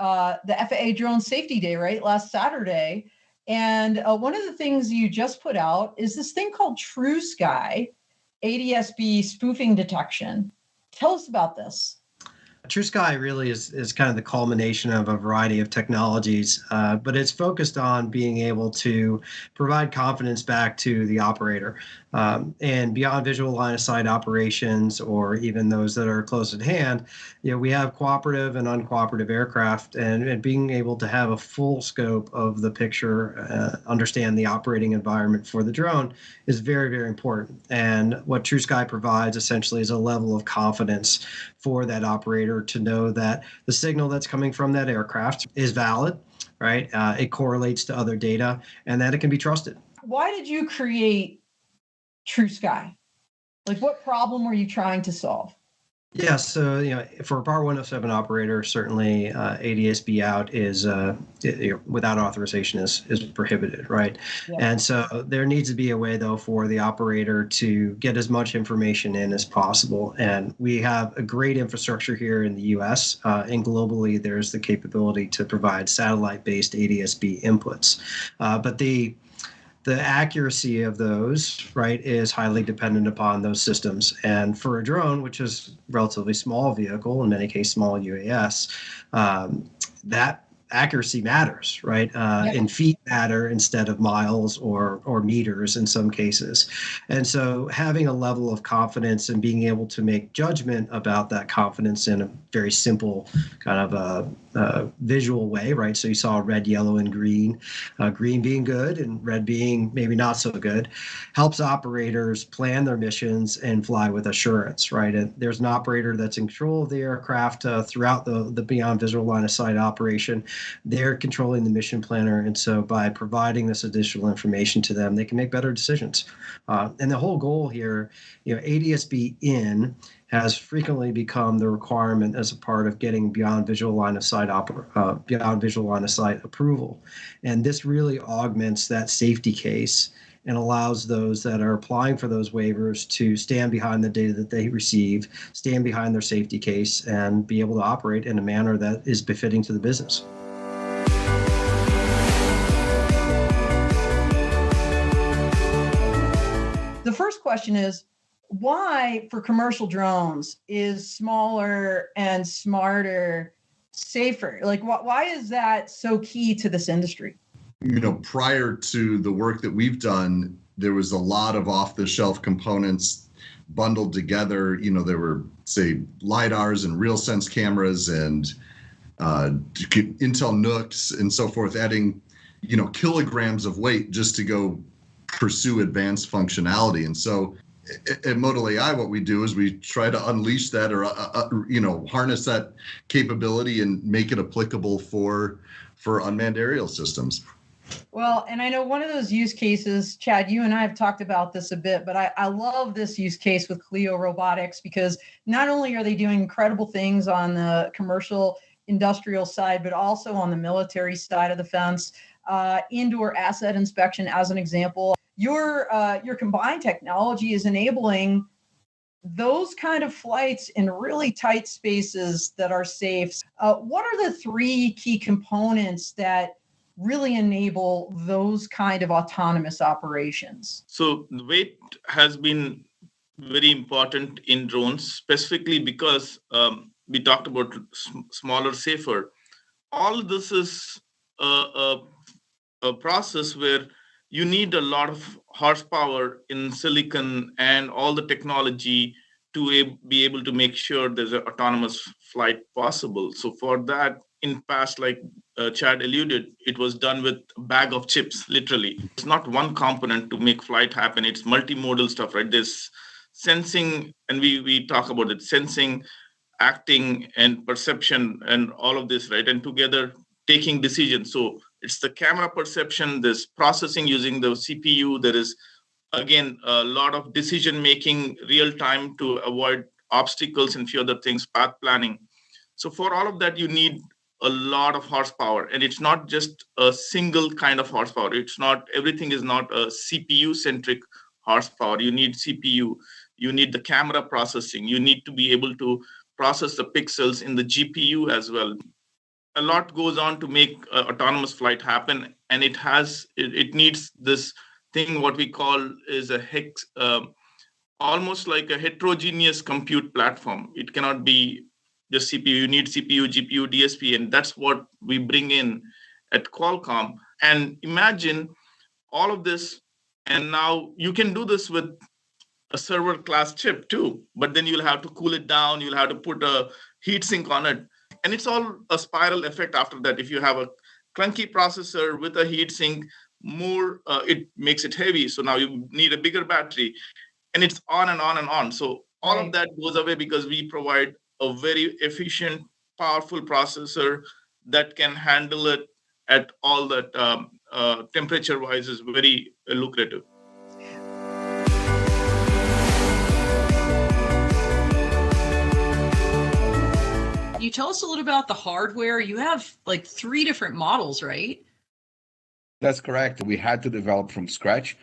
A: the FAA Drone Safety Day, right, last Saturday. And one of the things you just put out is this thing called True Sky ADS-B spoofing detection. Tell us about this.
R: TrueSky really is kind of the culmination of a variety of technologies, but it's focused on being able to provide confidence back to the operator. And beyond visual line of sight operations, or even those that are close at hand, we have cooperative and uncooperative aircraft, and being able to have a full scope of the picture, understand the operating environment for the drone is very, very important. And what TrueSky provides essentially is a level of confidence for that operator to know that the signal that's coming from that aircraft is valid, right? It correlates to other data, and that it can be trusted.
A: Why did you create TrueSky? Like, what problem were you trying to solve?
R: Yeah, so for a Part 107 operator, certainly ADSB out is without authorization is prohibited, right? Yeah. And so there needs to be a way, though, for the operator to get as much information in as possible. And we have a great infrastructure here in the U.S. And globally, there's the capability to provide satellite-based ADSB inputs, but the accuracy of those, right, is highly dependent upon those systems. And for a drone, which is a relatively small vehicle, in many cases small UAS, that accuracy matters, right? And feet matter instead of miles or meters in some cases. And so having a level of confidence and being able to make judgment about that confidence in a very simple kind of a visual way, right? So you saw red, yellow, and green, green being good and red being maybe not so good, helps operators plan their missions and fly with assurance, right? And there's an operator that's in control of the aircraft throughout the beyond visual line of sight operation. They're controlling the mission planner. And so by providing this additional information to them, they can make better decisions. And the whole goal here, ADSB in has frequently become the requirement as a part of getting beyond visual line of sight approval. And this really augments that safety case and allows those that are applying for those waivers to stand behind the data that they receive, stand behind their safety case, and be able to operate in a manner that is befitting to the business.
A: The first question is, why for commercial drones is smaller and smarter safer? Like, why is that so key to this industry?
S: Prior to the work that we've done, there was a lot of off-the-shelf components bundled together. There were, say, LiDARs and RealSense cameras and Intel NUCs and so forth, adding, kilograms of weight just to go pursue advanced functionality. And so at Modal AI, what we do is we try to unleash that or, harness that capability and make it applicable for unmanned aerial systems.
A: Well, and I know one of those use cases, Chad, you and I have talked about this a bit, but I love this use case with Clio Robotics, because not only are they doing incredible things on the commercial industrial side, but also on the military side of the fence, indoor asset inspection, as an example. Your combined technology is enabling those kind of flights in really tight spaces that are safe. What are the three key components that really enable those kind of autonomous operations?
T: So the weight has been very important in drones, specifically because we talked about smaller, safer. All of this is a process where you need a lot of horsepower in silicon and all the technology to be able to make sure there's an autonomous flight possible. So for that, in past, like Chad alluded, it was done with a bag of chips, literally. It's not one component to make flight happen. It's multimodal stuff, right? There's sensing, and we talk about it, sensing, acting, and perception, and all of this, right? And together, taking decisions. So it's the camera perception, there's processing using the CPU, there is, again, a lot of decision-making real time to avoid obstacles and few other things, path planning. So for all of that, you need a lot of horsepower, and it's not just a single kind of horsepower. Everything is not a CPU-centric horsepower. You need CPU, you need the camera processing, you need to be able to process the pixels in the GPU as well. A lot goes on to make autonomous flight happen, and it needs this thing what we call is almost like a heterogeneous compute platform. It cannot be just CPU. You need CPU, GPU, DSP, and that's what we bring in at Qualcomm. And imagine all of this, and now you can do this with a server class chip too, but then you'll have to cool it down. You'll have to put a heat sink on it. And it's all a spiral effect after that. If you have a clunky processor with a heat sink, it makes it heavy. So now you need a bigger battery, and it's on and on and on. So all of that goes away because we provide a very efficient, powerful processor that can handle it at all that temperature-wise is very lucrative.
A: You tell us a little about the hardware. You have like 3 different models, right?
U: That's correct. We had to develop from scratch.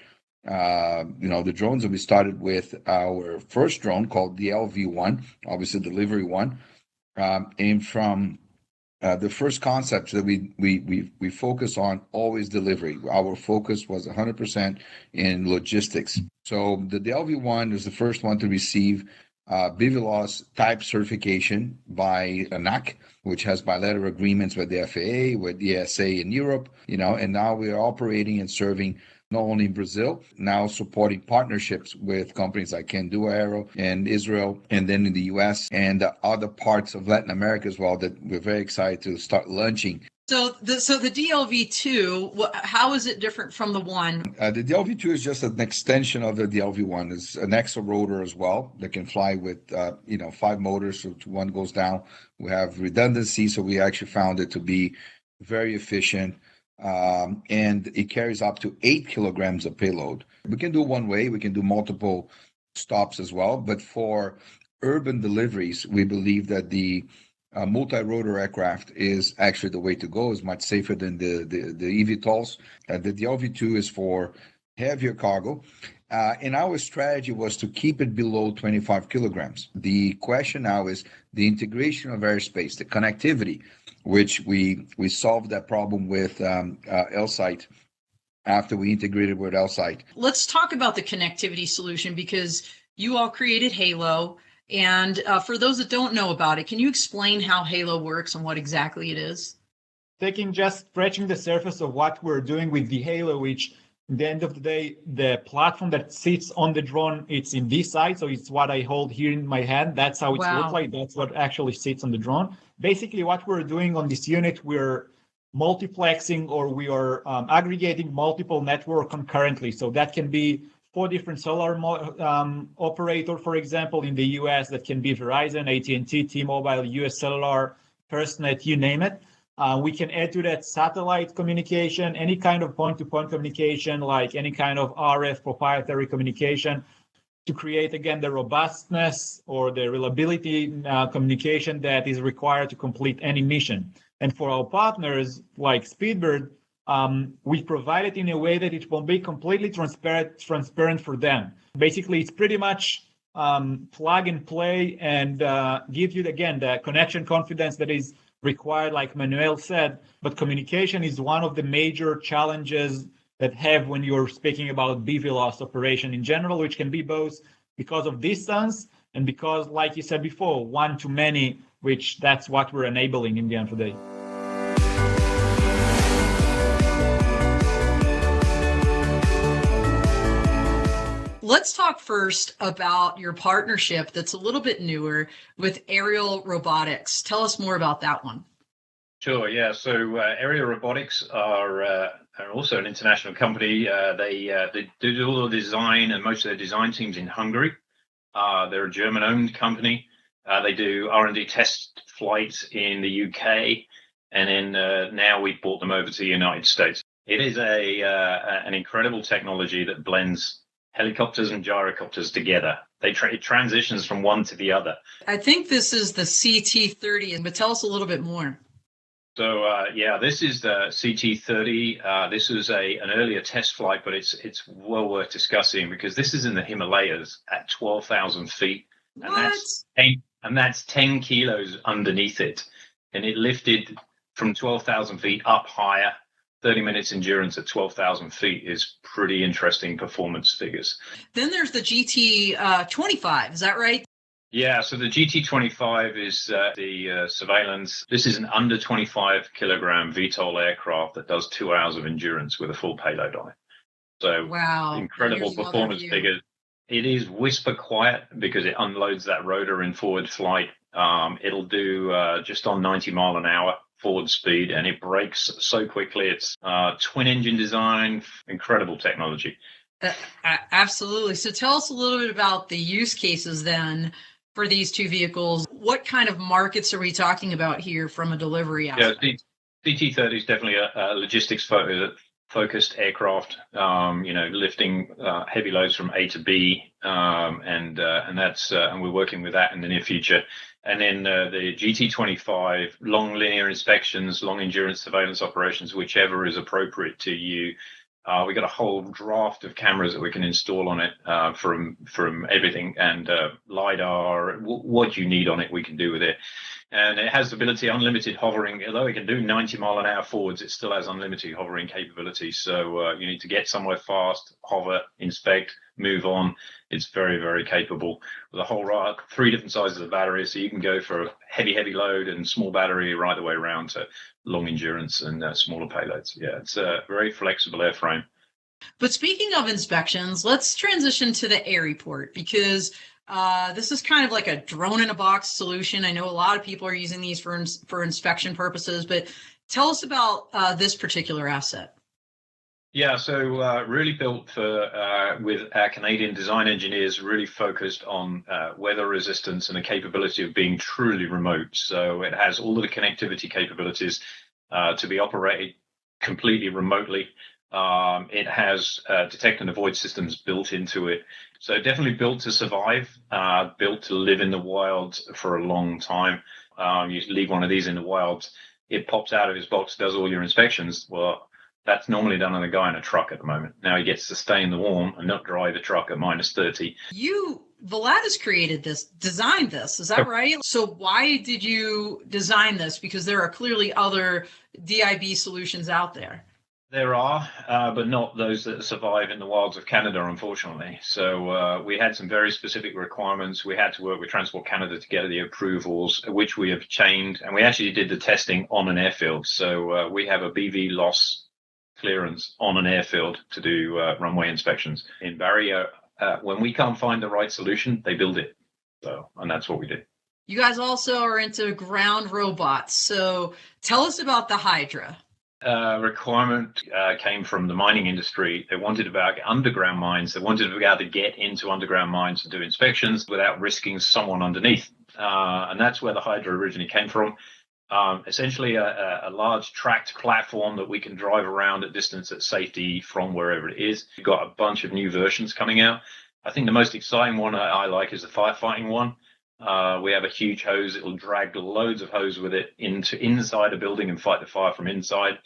U: The drones that we started with, our first drone called the LV1, obviously delivery one, and from the first concept that we focus on always delivery. Our focus was 100% in logistics. So the LV1 is the first one to receive BVLOS type certification by ANAC, which has bilateral agreements with the FAA, with the ESA in Europe, and now we are operating and serving not only in Brazil, now supporting partnerships with companies like Candu Aero and Israel, and then in the US and other parts of Latin America as well that we're very excited to start launching.
A: So the DLV2, how is it different from the one?
U: The DLV2 is just an extension of the DLV1. It's an exo rotor as well that can fly with 5 motors, so one goes down. We have redundancy, so we actually found it to be very efficient. And it carries up to 8 kilograms of payload. We can do one way, we can do multiple stops as well, but for urban deliveries, we believe that the multi-rotor aircraft is actually the way to go. It's much safer than the eVTOLs. The LV2 is for heavier cargo. And our strategy was to keep it below 25 kilograms. The question now is the integration of airspace, the connectivity, which we solved that problem with Elsight after we integrated with Elsight.
A: Let's talk about the connectivity solution because you all created Halo. And for those that don't know about it, can you explain how Halo works and what exactly it is?
V: Scratching the surface of what we're doing with the Halo, which at the end of the day, the platform that sits on the drone, it's in this side. So it's what I hold here in my hand. That's how it looks like. That's what actually sits on the drone. Basically, what we're doing on this unit, we're multiplexing or we are aggregating multiple network concurrently. So that can be 4 different cellular operator, for example, in the US, that can be Verizon, AT&T, T-Mobile, US Cellular, FirstNet, you name it. We can add to that satellite communication, any kind of point-to-point communication, like any kind of RF proprietary communication, to create, again, the robustness or the reliability communication that is required to complete any mission. And for our partners, like Speedbird, we provide it in a way that it will be completely transparent for them. Basically, it's pretty much plug and play and give you, again, the connection confidence that is required, like Manuel said. But communication is one of the major challenges that have when you're speaking about BVLOS operation in general, which can be both because of distance and because, like you said before, one to many, which that's what we're enabling in the end of the day.
A: Let's talk first about your partnership that's a little bit newer with Aerial Robotics. Tell us more about that one.
W: Sure, yeah. So Aerial Robotics are also an international company. They do all the design and most of their design teams in Hungary. They're a German-owned company. They do R&D test flights in the UK, and then now we've brought them over to the United States. It is an incredible technology that blends helicopters and gyrocopters together. It transitions from one to the other.
A: I think this is the CT-30, but tell us a little bit more.
W: So this is the CT-30. This was an earlier test flight, but it's well worth discussing because this is in the Himalayas at 12,000 feet, and that's 10 kilos underneath it, and it lifted from 12,000 feet up higher. 30 minutes endurance at 12,000 feet is pretty interesting performance figures.
A: Then there's the GT-25, is that right?
W: Yeah, so the GT25 is the surveillance. This is an under 25 kilogram VTOL aircraft that does 2 hours of endurance with a full payload on it. So
A: wow,
W: incredible performance figures. It is whisper quiet because it unloads that rotor in forward flight. It'll do just on 90 mile an hour forward speed, and it brakes so quickly. It's twin engine design, incredible technology.
A: Absolutely. So tell us a little bit about the use cases then for these two vehicles. What kind of markets are we talking about here from a delivery aspect?
W: Yeah, CT-30 is definitely a logistics focused aircraft, lifting heavy loads from A to B, and we're working with that in the near future. And then the GT25, long linear inspections, long endurance surveillance operations, whichever is appropriate to you. We got a whole draft of cameras that we can install on it from everything, and LiDAR, what you need on it, we can do with it. And it has the ability, unlimited hovering. Although it can do 90 mile an hour forwards, it still has unlimited hovering capability. So you need to get somewhere fast, hover, inspect, move on. It's very, very capable with a whole 3 different sizes of batteries. So you can go for a heavy load and small battery right the way around to long endurance and smaller payloads. Yeah, it's a very flexible airframe.
A: But speaking of inspections, let's transition to the air report, because this is kind of like a drone in a box solution. I know a lot of people are using these for inspection purposes, but tell us about this particular asset.
W: Yeah, so really built with our Canadian design engineers, really focused on weather resistance and the capability of being truly remote. So it has all of the connectivity capabilities to be operated completely remotely. It has detect and avoid systems built into it. So definitely built to survive, built to live in the wild for a long time. You leave one of these in the wild, it pops out of his box, does all your inspections. Well, that's normally done on a guy in a truck at the moment. Now he gets to stay in the warm and not drive the truck at minus 30.
A: Volatus created this, designed this, is that right? So why did you design this? Because there are clearly other DIB solutions out there.
W: There are, but not those that survive in the wilds of Canada, unfortunately. So we had some very specific requirements. We had to work with Transport Canada to get the approvals, which we have chained. And we actually did the testing on an airfield. So we have a BV loss clearance on an airfield to do runway inspections. In Barrie, when we can't find the right solution, they build it. And that's what we do.
A: You guys also are into ground robots. So tell us about the Hydra.
W: Requirement came from the mining industry. They wanted about underground mines. They wanted to be able to get into underground mines and do inspections without risking someone underneath. And that's where the Hydra originally came from. Essentially a large tracked platform that we can drive around at distance at safety from wherever it is. We've got a bunch of new versions coming out. I think the most exciting one I like is the firefighting one. We have a huge hose. It will drag loads of hose with it inside a building and fight the fire from inside.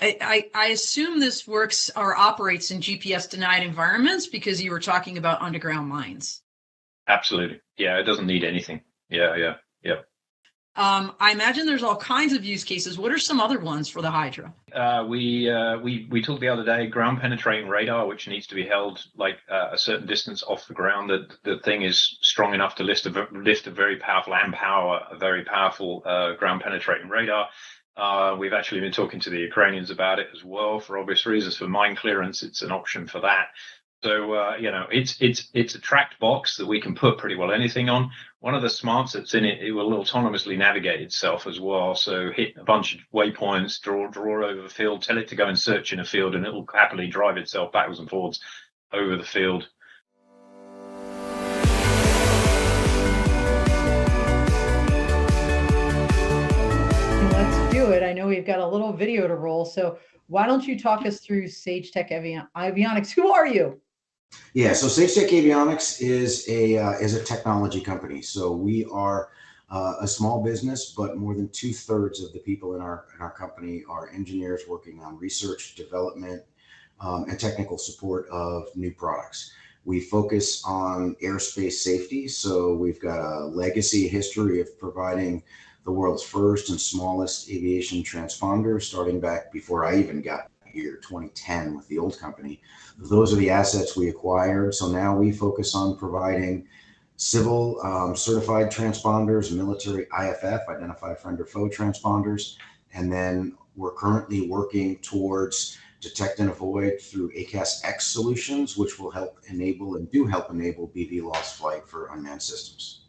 A: I assume this works or operates in GPS denied environments, because you were talking about underground mines.
W: Absolutely. Yeah, it doesn't need anything. Yeah.
A: I imagine there's all kinds of use cases. What are some other ones for the Hydra?
W: We talked the other day, ground penetrating radar, which needs to be held like a certain distance off the ground. That the thing is strong enough to lift a very powerful a very powerful ground penetrating radar. We've actually been talking to the Ukrainians about it as well for obvious reasons. For mine clearance, it's an option for that. So, it's a tracked box that we can put pretty well anything on. One of the smarts that's in it, it will autonomously navigate itself as well. So hit a bunch of waypoints, draw over the field, tell it to go and search in a field, and it will happily drive itself backwards and forwards over the field.
A: Let's do it. I know we've got a little video to roll. So why don't you talk us through Sage Tech Avionics? Who are you?
B: Yeah, so Sage Tech Avionics is a technology company. So we are a small business, but more than 2/3 of the people in our company are engineers working on research, development, and technical support of new products. We focus on airspace safety. So we've got a legacy history of providing the world's first and smallest aviation transponder, starting back before I even got here, 2010, with the old company. Those are the assets we acquired. So now we focus on providing civil certified transponders, military IFF, identify friend or foe transponders, and then we're currently working towards detect and avoid through ACAS X solutions, which will help enable and do help enable BV lost flight for unmanned systems.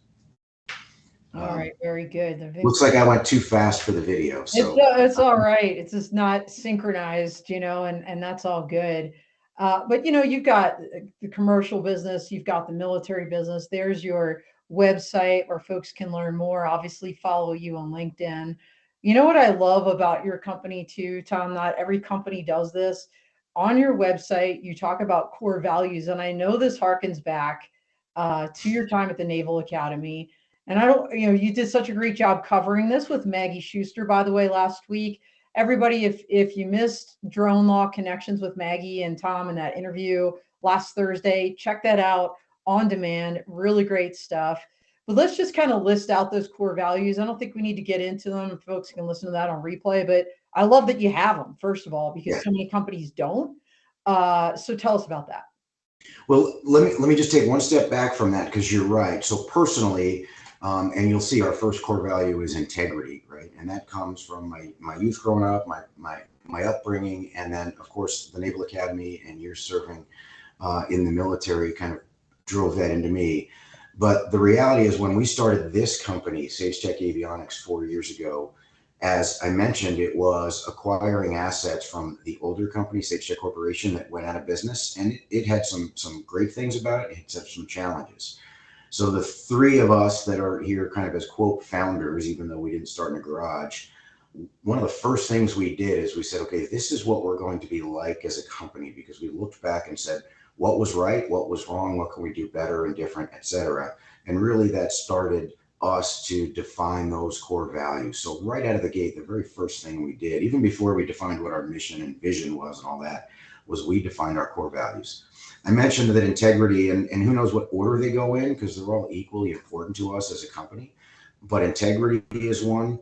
A: All right, very good.
B: Looks like I went too fast for the video. So
A: it's all right. It's just not synchronized, and that's all good. But you've got the commercial business, you've got the military business. There's your website where folks can learn more. Obviously, follow you on LinkedIn. You know what I love about your company too, Tom? Not every company does this. On your website, you talk about core values, and I know this harkens back to your time at the Naval Academy. And I don't, you did such a great job covering this with Maggie Schuster, by the way, last week. Everybody, if you missed Drone Law Connections with Maggie and Tom in that interview last Thursday, check that out on demand. Really great stuff. But let's just kind of list out those core values. I don't think we need to get into them. Folks can listen to that on replay, but I love that you have them, first of all, because so many companies don't. So tell us about that.
B: Well, let me just take one step back from that, because you're right. So personally, and you'll see our first core value is integrity, right? And that comes from my youth growing up, my upbringing, and then of course the Naval Academy and years serving in the military kind of drove that into me. But the reality is, when we started this company, SageTech Avionics, 4 years ago, as I mentioned, it was acquiring assets from the older company, SageTech Corporation, that went out of business, and it had some great things about it. It had some challenges. So the three of us that are here kind of as quote founders, even though we didn't start in a garage, one of the first things we did is we said, okay, this is what we're going to be like as a company, because we looked back and said, what was right, what was wrong, what can we do better and different, et cetera. And really that started us to define those core values. So right out of the gate, the very first thing we did, even before we defined what our mission and vision was and all that, was we defined our core values. I mentioned that integrity, and who knows what order they go in, because they're all equally important to us as a company. But integrity is one.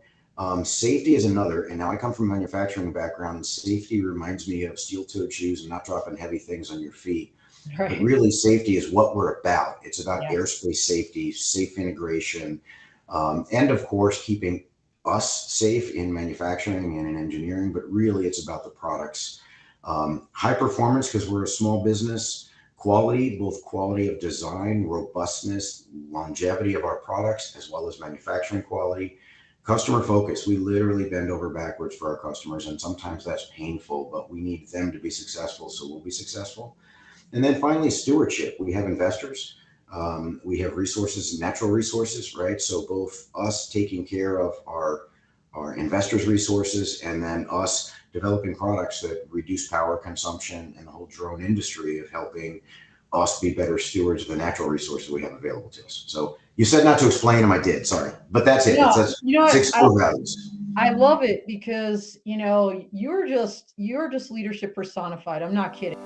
B: Safety is another. And now I come from a manufacturing background, and safety reminds me of steel-toed shoes and not dropping heavy things on your feet. Right. But really, safety is what we're about. It's about airspace safety, safe integration, and of course, keeping us safe in manufacturing and in engineering. But really, it's about the products. High performance, because we're a small business. Quality, both quality of design, robustness, longevity of our products, as well as manufacturing quality. Customer focus, we literally bend over backwards for our customers, and sometimes that's painful, but we need them to be successful, so we'll be successful. And then finally, stewardship. We have investors, we have resources, natural resources, right? So both us taking care of our investors' resources, and then us developing products that reduce power consumption, and the whole drone industry of helping us be better stewards of the natural resources we have available to us. So you said not to explain them, I did, sorry. But that's it.
A: No,
B: it's six core values.
A: I love it, because you're just leadership personified. I'm not kidding.